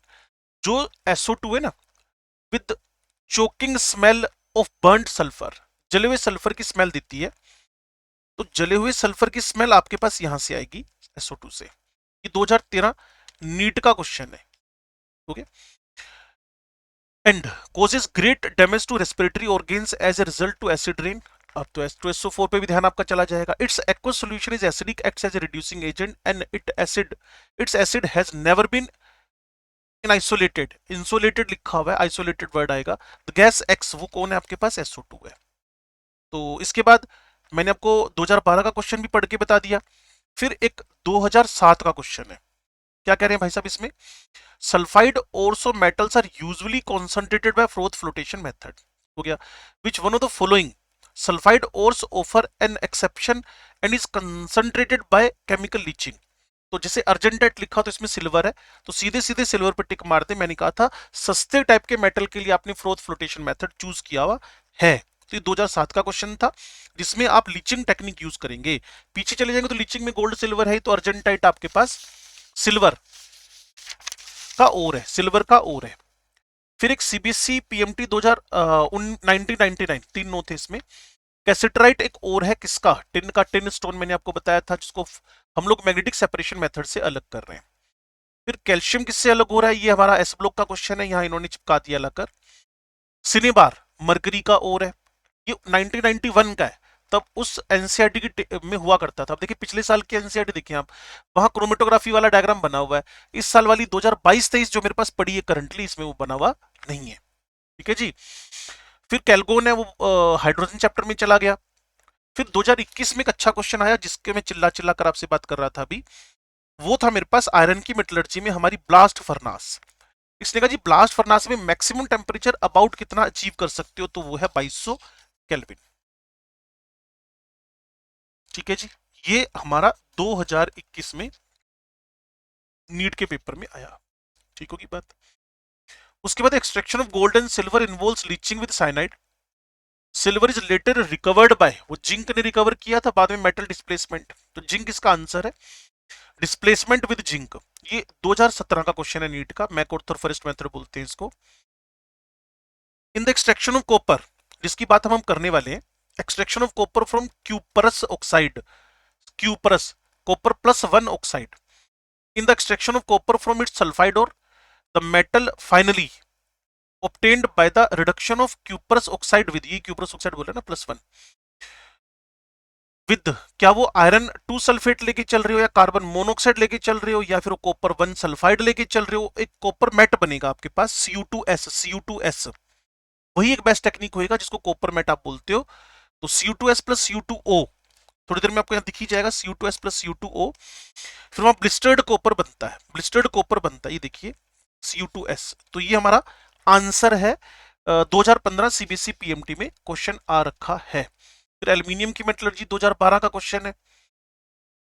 जो SO2 है ना, with choking smell of burned sulphur, जले हुए सल्फर की स्मेल देती है। तो जले हुए सल्फर की स्मेल आपके पास यहां से आएगी, SO2 से। ये 2013 नीट का क्वेश्चन है, okay. And causes great damage to respiratory organs as a result to acid rain। अब तो H2SO4 पे भी ध्यान आपका चला जाएगा। Its aqueous solution is acidic, acts as a reducing agent and its acid has never been in isolated, insulated लिखा हुआ है, isolated वर्ड आएगा। the gas X वो कौन है आपके पास, SO2 है। तो इसके बाद मैंने आपको 2012 का क्वेश्चन भी पढ़ के बता दिया। फिर एक 2007 का क्वेश्चन है, क्या कह रहे हैं भाई साहब इसमें? Sulphide ores of metals are usually concentrated by froth flotation method. हो गया। Which one of the following sulphide ores offer an exception and is concentrated by chemical leaching. तो जैसे अर्जेंटाइट लिखा तो इसमें सिल्वर है, तो सीधे सीधे सिल्वर पर टिक मारते। मैंने कहा था सस्ते टाइप के मेटल के लिए आपने फ्रोथ फ्लोटेशन मेथड चूज किया हुआ है। तो ये 2007 का क्वेश्चन था जिसमें आप लीचिंग टेक्निक यूज करेंगे। पीछे चले जाएंगे तो लीचिंग में गोल्ड सिल्वर है, तो अर्जेंटाइट आपके पास सिल्वर का ओर है, सिल्वर का ओर है। फिर एक सीबीएसई पीएमटी 1999, तीन नो थे इसमें। कैसेटराइट एक और है किसका? टिन का, टिन स्टोन मैंने आपको बताया था जिसको हम लोग मैग्नेटिक सेपरेशन मेथड से अलग कर रहे हैं। फिर कैल्शियम किससे अलग हो रहा है? ये हमारा एस ब्लॉक का क्वेश्चन है, यहां इन्होंने चिपका दिया लाकर। सिनेबार मरकरी का और है, ये 1991 का है, तब उस एनसीईआरटी में हुआ करता था। अब देखिए पिछले साल की एनसीईआरटी देखिए आप, वहां क्रोमेटोग्राफी वाला डायग्राम बना हुआ है। इस साल वाली 2022-23 जो मेरे पास पड़ी है करंटली, इसमें वो बना हुआ नहीं है। ठीक है जी। फिर कैलगोन है वो हाइड्रोजन चैप्टर में चला गया। फिर 2021 में एक अच्छा क्वेश्चन आया जिसके मैं चिल्ला चिल्ला कर आपसे बात कर रहा था अभी, वो था मेरे पास आयरन की मेटलर्जी में हमारी ब्लास्ट फर्नास। इसने कहा जी ब्लास्ट फर्नास में मैक्सिमम टेम्परेचर अबाउट कितना अचीव कर सकते हो? तो वो है 2200 केल्विन। ठीक है जी। ये हमारा 2021 में नीट के पेपर में आया। ठीक होगी बात। उसके बाद extraction of gold and silver involves leaching with cyanide. Silver is later recovered by, वो जिंक ने रिकवर किया था बाद में मेटल डिस्प्लेसमेंट, तो जिंक इसका आंसर है। डिस्प्लेसमेंट विद जिंक, ये 2017 का क्वेश्चन है नीट का, मैकऑर्थर फॉरेस्ट मेथड बोलते हैं इसको। In the extraction of copper, जिसकी बात हम करने वाले हैं, extraction of copper from cuprous oxide, cuprous copper +1 oxide. In the extraction of copper from its sulphide ore the metal finally obtained by the reduction of cuprous oxide with, ये cuprous oxide बोले ना +1 with, क्या वो iron 2 sulphate लेके चल रहे हो या कार्बन मोनोऑक्साइड लेके चल रहे हो या फिर कॉपर 1 सल्फाइड लेके चल रहे हो? एक कॉपर मेट बनेगा आपके पास Cu2S, Cu2S वही एक बेस्ट टेक्निक होएगा जिसको कॉपर मेट आप बोलते हो। तो Cu2S प्लस Cu2O, थोड़ी देर में आपको यहाँ दिख ही जाएगा Cu2S प्लस Cu2O। फिर वहां ब्लिस्टर्ड कॉपर बनता है, ब्लिस्टर्ड कॉपर बनता है, ये देखिए Cu2S। तो ये हमारा आंसर है। 2015 सीबीएसई पीएमटी में क्वेश्चन आ रखा है। फिर एल्यूमिनियम की मेटलर्जी 2012 का क्वेश्चन है।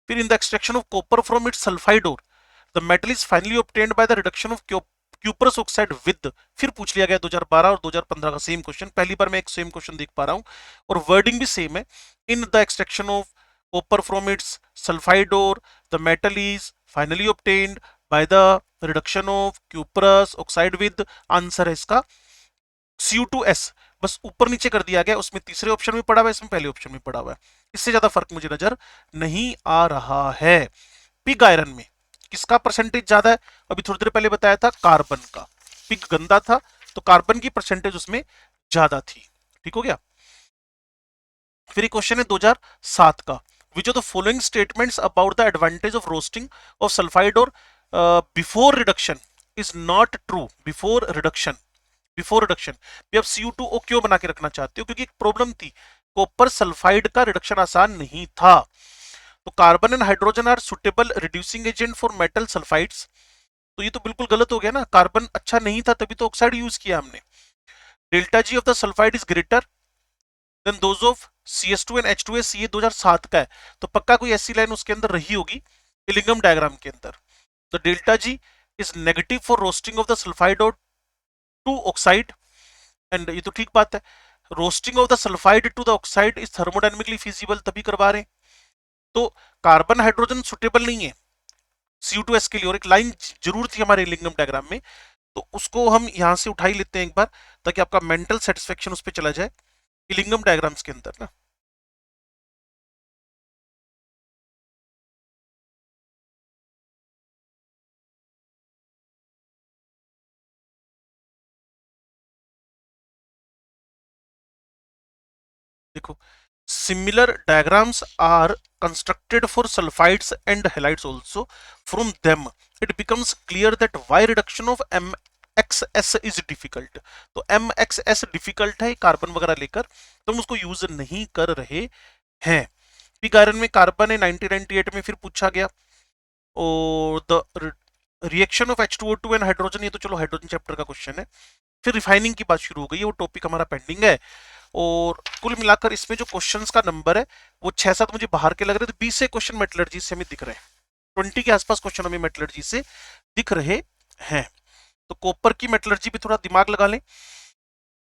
फिर in the extraction of copper from its sulphide ore the metal is finally obtained by the reduction of cuprous oxide with, फिर पूछ लिया गया 2012 और 2015 का सेम क्वेश्चन। पहली बार मैं एक सेम क्वेश्चन देख पा रहा हूं और वर्डिंग भी सेम है। In the extraction of copper from its sulphide ore the metal is finally obtained by the reduction of cuprous oxide with, answer है इसका Cu2S। बस ऊपर नीचे कर दिया गया, उसमें तीसरे ऑप्शन में पड़ा हुआ है, इसमें पहले ऑप्शन में पड़ा हुआ है। इससे ज्यादा फर्क मुझे नजर नहीं आ रहा है। पिग आयरन में किसका परसेंटेज ज्यादा है? अभी थोड़ी देर पहले बताया था कार्बन का। पिग गंदा था तो कार्बन की परसेंटेज उसमें ज्यादा थी। ठीक हो गया। फिर क्वेश्चन है 2007 का, which of the following statements about the advantage of roasting of sulphide ore before reduction is not true? Before reduction, before reduction भी आप Cu2O क्यों बना के रखना चाहते हो? क्योंकि एक प्रॉब्लम थी, कॉपर सल्फाइड का रिडक्शन आसान नहीं था। तो carbon and hydrogen are suitable reducing agent for metal sulphides, तो ये तो बिल्कुल गलत हो गया ना, कार्बन अच्छा नहीं था तभी तो ऑक्साइड यूज किया हमने। Delta G of the sulphide is greater than those of CS2 and H2S, ये 2007 का है, तो पक्का कोई ऐसी लाइन उसके अंदर रही होगी इलिंगम डायग्राम के अंदर। तो delta G is negative for roasting of the sulphide ore to oxide, and ये तो ठीक बात है। Roasting of the sulphide to the oxide is thermodynamically feasible, तभी करवा रहे हैं। तो कार्बन हाइड्रोजन सुटेबल नहीं है Cu2S के लिए, और एक लाइन जरूर थी हमारे लिंगम डायग्राम में, तो उसको हम यहां से उठा ही लेते हैं एक बार ताकि आपका मेंटल सेटिस्फेक्शन उस पर चला जाए लिंगम डायग्राम्स के अंदर ना। देखो similar diagrams are constructed for sulfides and halides also. From them it becomes clear that why reduction of MXS is difficult. तो MXS difficult है कार्बन वगैरह लेकर, तो हम उसको यूज नहीं कर रहे हैं। पिग आयरन में कार्बन है 1998 में, फिर पूछा गया और the reaction of H2O2 and hydrogen, ये तो चलो हाइड्रोजन चैप्टर का क्वेश्चन है। फिर रिफाइनिंग की बात शुरू हो गई है, वो टॉपिक हमारा पेंडिंग है। और कुल मिलाकर इसमें जो क्वेश्चंस का नंबर है वो 6-7 मुझे बाहर के लग रहे थे, 20 से क्वेश्चन मेटलर्जी से हमें दिख रहे हैं, 20 के आसपास क्वेश्चन हमें मेटलर्जी से दिख रहे हैं। तो कॉपर की मेटलर्जी पे थोड़ा दिमाग लगा लें।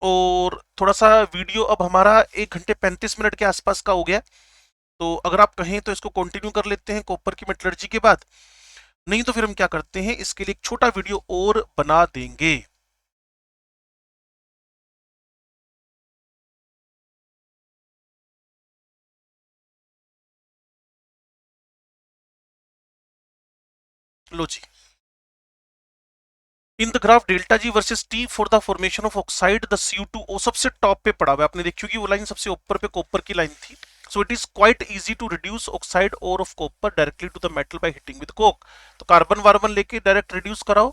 और थोड़ा सा वीडियो अब हमारा 1 घंटे 35 मिनट के आसपास का हो गया, तो अगर आप कहें तो इसको कंटिन्यू कर लेते हैं कॉपर की मेटलर्जी के बाद, नहीं तो फिर हम क्या करते हैं, इसके लिए एक छोटा वीडियो और बना देंगे। लो जी, in the graph delta G versus T for the formation of oxide the CO2O सबसे टॉप पे पड़ा हुआ है, आपने देखी होगी वो लाइन सबसे ऊपर पे कॉपर की लाइन थी। So it is quite easy to reduce oxide ore of copper directly to the metal by heating with coke. तो कार्बन वार्बन लेके डायरेक्ट रिड्यूस कराओ।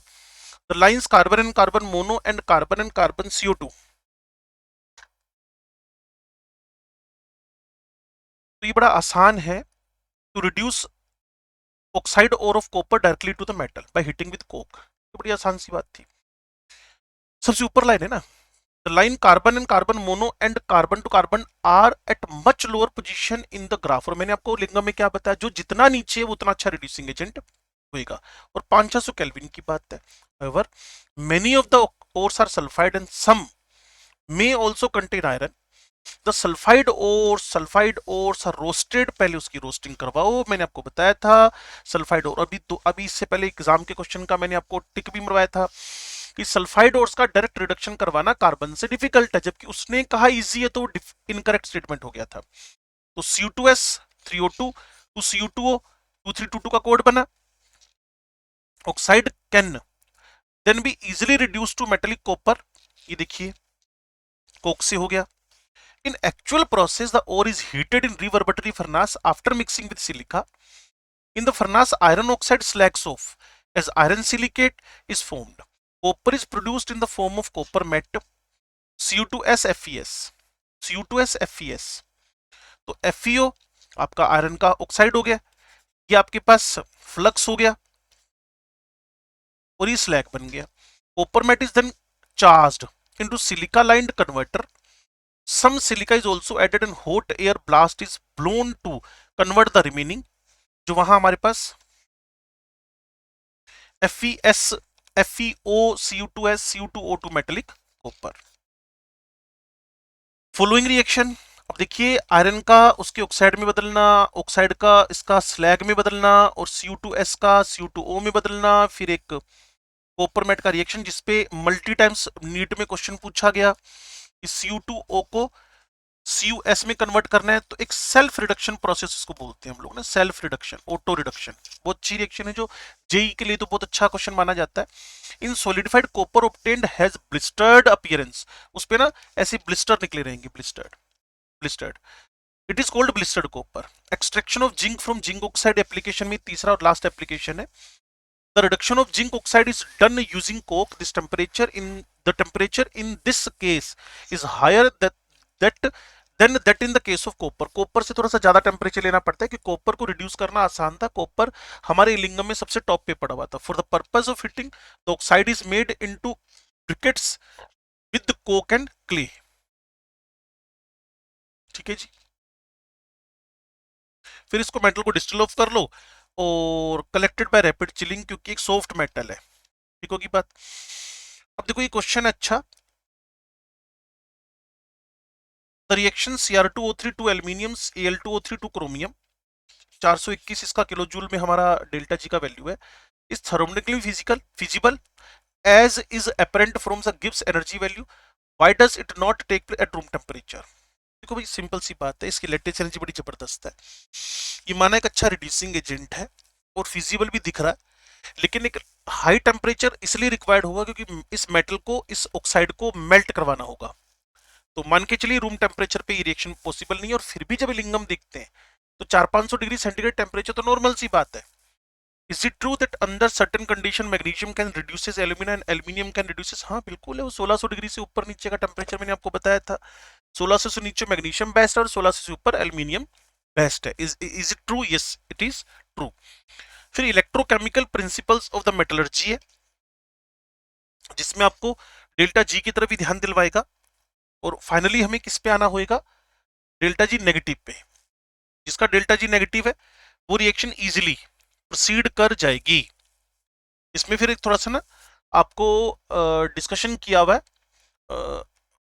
The lines carbon and carbon mono and carbon CO2। तो ये बड़ा आसान है, to reduce oxide ore of copper directly to the metal by heating with coke. तो बड़ी आसान सी बात थी। सबसे ऊपर लाइन है ना, the line carbon and carbon mono and carbon to carbon are at much lower position in the graph. और मैंने आपको लिंगम में क्या बताया, जो जितना नीचे है वो उतना अच्छा रिड्यूसिंग एजेंट होएगा। और 500 केल्विन की बात है। however many of the ores are sulfide and some may also contain iron। The sulphide और रोस्टेड, पहले उसकी रोस्टिंग करवाओ, मैंने आपको बताया था। सल्फाइड और अभी इससे पहले एग्जाम के क्वेश्चन का मैंने आपको टिक भी मरवाया था कि सल्फाइड ओर्स का डायरेक्ट रिडक्शन करवाना कार्बन से डिफिकल्ट है, जबकि उसने कहा इजी है, तो इनकरेक्ट स्टेटमेंट हो गया था। तो Cu2s 3O2 2Cu2O 2322 का कोड बना। Oxide can then be easily reduce to metallic copper, ये देखिए कोक से हो गया। In actual process, the ore is heated in reverberatory furnace after mixing with silica. In the furnace, iron oxide slags off as iron silicate is formed. Copper is produced in the form of copper matte Cu2s FeS. Cu2s FeS. तो FeO आपका iron का oxide हो गया, ये आपके पास flux हो गया और ये स्लैग बन गया। Copper matte is then charged into silica lined converter. Some silica is also added and hot air blast is blown to convert the remaining, जो वहां हमारे पास FeS FeO Cu2s Cu2O2 metallic copper. Following reaction, अब देखिए iron का उसके oxide में बदलना, oxide का इसका स्लैग में बदलना, और Cu2s का Cu2O में बदलना, फिर एक कॉपर मेट का रिएक्शन जिसपे मल्टी टाइम्स नीट में क्वेश्चन पूछा गया कि Cu2O को CuS में कन्वर्ट करना है। तो एक सेल्फ रिडक्शन प्रोसेस उसको बोलते हैं हम लोग ना, सेल्फ रिडक्शन, ऑटो रिडक्शन। बहुत अच्छी रिएक्शन है, जो जेई के लिए तो बहुत अच्छा क्वेश्चन माना जाता है। In solidified copper obtained has blistered appearance, उस पे ना ऐसे ब्लिस्टर निकले रहेंगे, blistered blistered. It is called blistered copper. Extraction of zinc from zinc oxide application में तीसरा और लास्ट एप्लीकेशन है। The reduction of zinc oxide is done using coke. This temperature in this case is higher that than that in the case of copper. Copper से थोड़ा सा ज्यादा temperature लेना पड़ता है कि कॉपर को रिड्यूस करना आसान था। कॉपर हमारे लिंगम में सबसे टॉप पे पड़ा हुआ था। For the purpose of heating the oxide is made into briquettes with Coke and clay. ठीक है जी, फिर इसको मेटल को डिस्टिल ऑफ कर लो और कलेक्टेड बाय रैपिड चिलिंग, क्योंकि एक सॉफ्ट मेटल है। ठीक होगी बात। अब देखो ये क्वेश्चन अच्छा, the reaction Cr2O3 to aluminium Al2O3 two chromium, 421 इसका किलो जूल में हमारा डेल्टा जी का वैल्यू है। इस thermodynamically feasible as is apparent from the गिव्स energy value, why does it not take place at room temperature. देखो भाई simple सी बात है, इसकी लेटेस्ट एनर्जी बड़ी जबरदस्त है। ये माना एक अच्छा रिड्यूसिंग एजेंट है और फिजिबल भी दिख रहा है, लेकिन एक हाई टेम्परेचर इसलिए रिक्वायर्ड होगा क्योंकि इस मेटल को, इस ऑक्साइड को मेल्ट करवाना होगा। तो मान के चलिए रूम टेम्परेचर पे ये रिएक्शन पॉसिबल नहीं है, और फिर भी जब लिंगम देखते हैं तो 400-500 डिग्री सेंटीग्रेड टेम्परेचर तो नॉर्मल सी बात है। Is it true that under certain condition magnesium can reduces alumina and aluminium can reduces? हाँ बिल्कुल है, वो 1600 डिग्री से ऊपर नीचे का टेम्परेचर मैंने आपको बताया था। 1600 से नीचे मैग्नीशियम बेस्ट है और 1600 से ऊपर एल्यूमिनियम बेस्ट है। Is it true? Yes it is true. फिर electrochemical principles of the metallurgy है, जिसमें आपको डेल्टा जी की तरफ भी ध्यान दिलवाएगा। और फाइनली हमें किस पे आना होएगा, डेल्टा जी नेगेटिव पे। जिसका डेल्टा जी नेगेटिव है वो रिएक्शन इजीली प्रोसीड कर जाएगी। इसमें फिर एक थोड़ा सा ना आपको डिस्कशन किया हुआ है,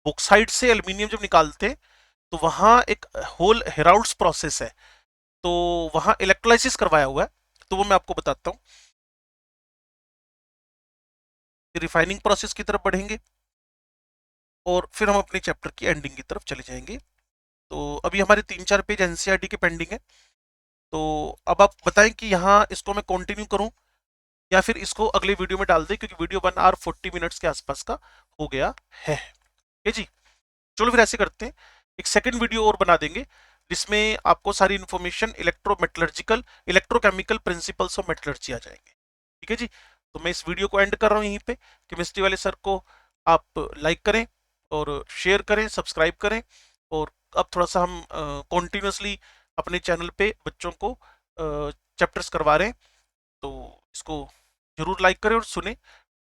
बॉक्साइट से एल्यूमिनियम जब निकालते हैं तो वहां एक होल हेराउल्ड्स प्रोसेस है, तो वहां इलेक्ट्रोलाइसिस करवाया हुआ है, तो वो मैं आपको बताता हूँ। रिफाइनिंग प्रोसेस की तरफ बढ़ेंगे और फिर हम अपने चैप्टर की एंडिंग की तरफ चले जाएंगे। तो अभी हमारे 3-4 पेज एनसीईआरटी के पेंडिंग है, तो अब आप बताएं कि यहाँ इसको मैं कंटिन्यू करूं या फिर इसको अगले वीडियो में डाल दें, क्योंकि वीडियो 1 आवर 40 मिनट्स के आसपास का हो गया है। ठीक जी, चलो फिर ऐसे करते हैं, एक सेकंड वीडियो और बना देंगे जिसमें आपको सारी information electrometallurgical electrochemical principles of metallurgy आ जाएंगे। ठीक है जी, तो मैं इस वीडियो को एंड कर रहा हूँ यहीं पे। केमिस्ट्री वाले सर को आप लाइक करें और शेयर करें, सब्सक्राइब करें, और अब थोड़ा सा हम कॉन्टिन्यूसली अपने चैनल पे बच्चों को चैप्टर्स करवा रहे हैं, तो इसको जरूर लाइक करें और सुने।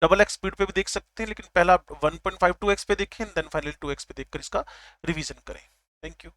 डबल एक्स स्पीड पे भी देख सकते हैं, लेकिन पहला 1.52x पे देखें, देन फाइनली 2x पे देखकर इसका रिवीजन करें। Thank you.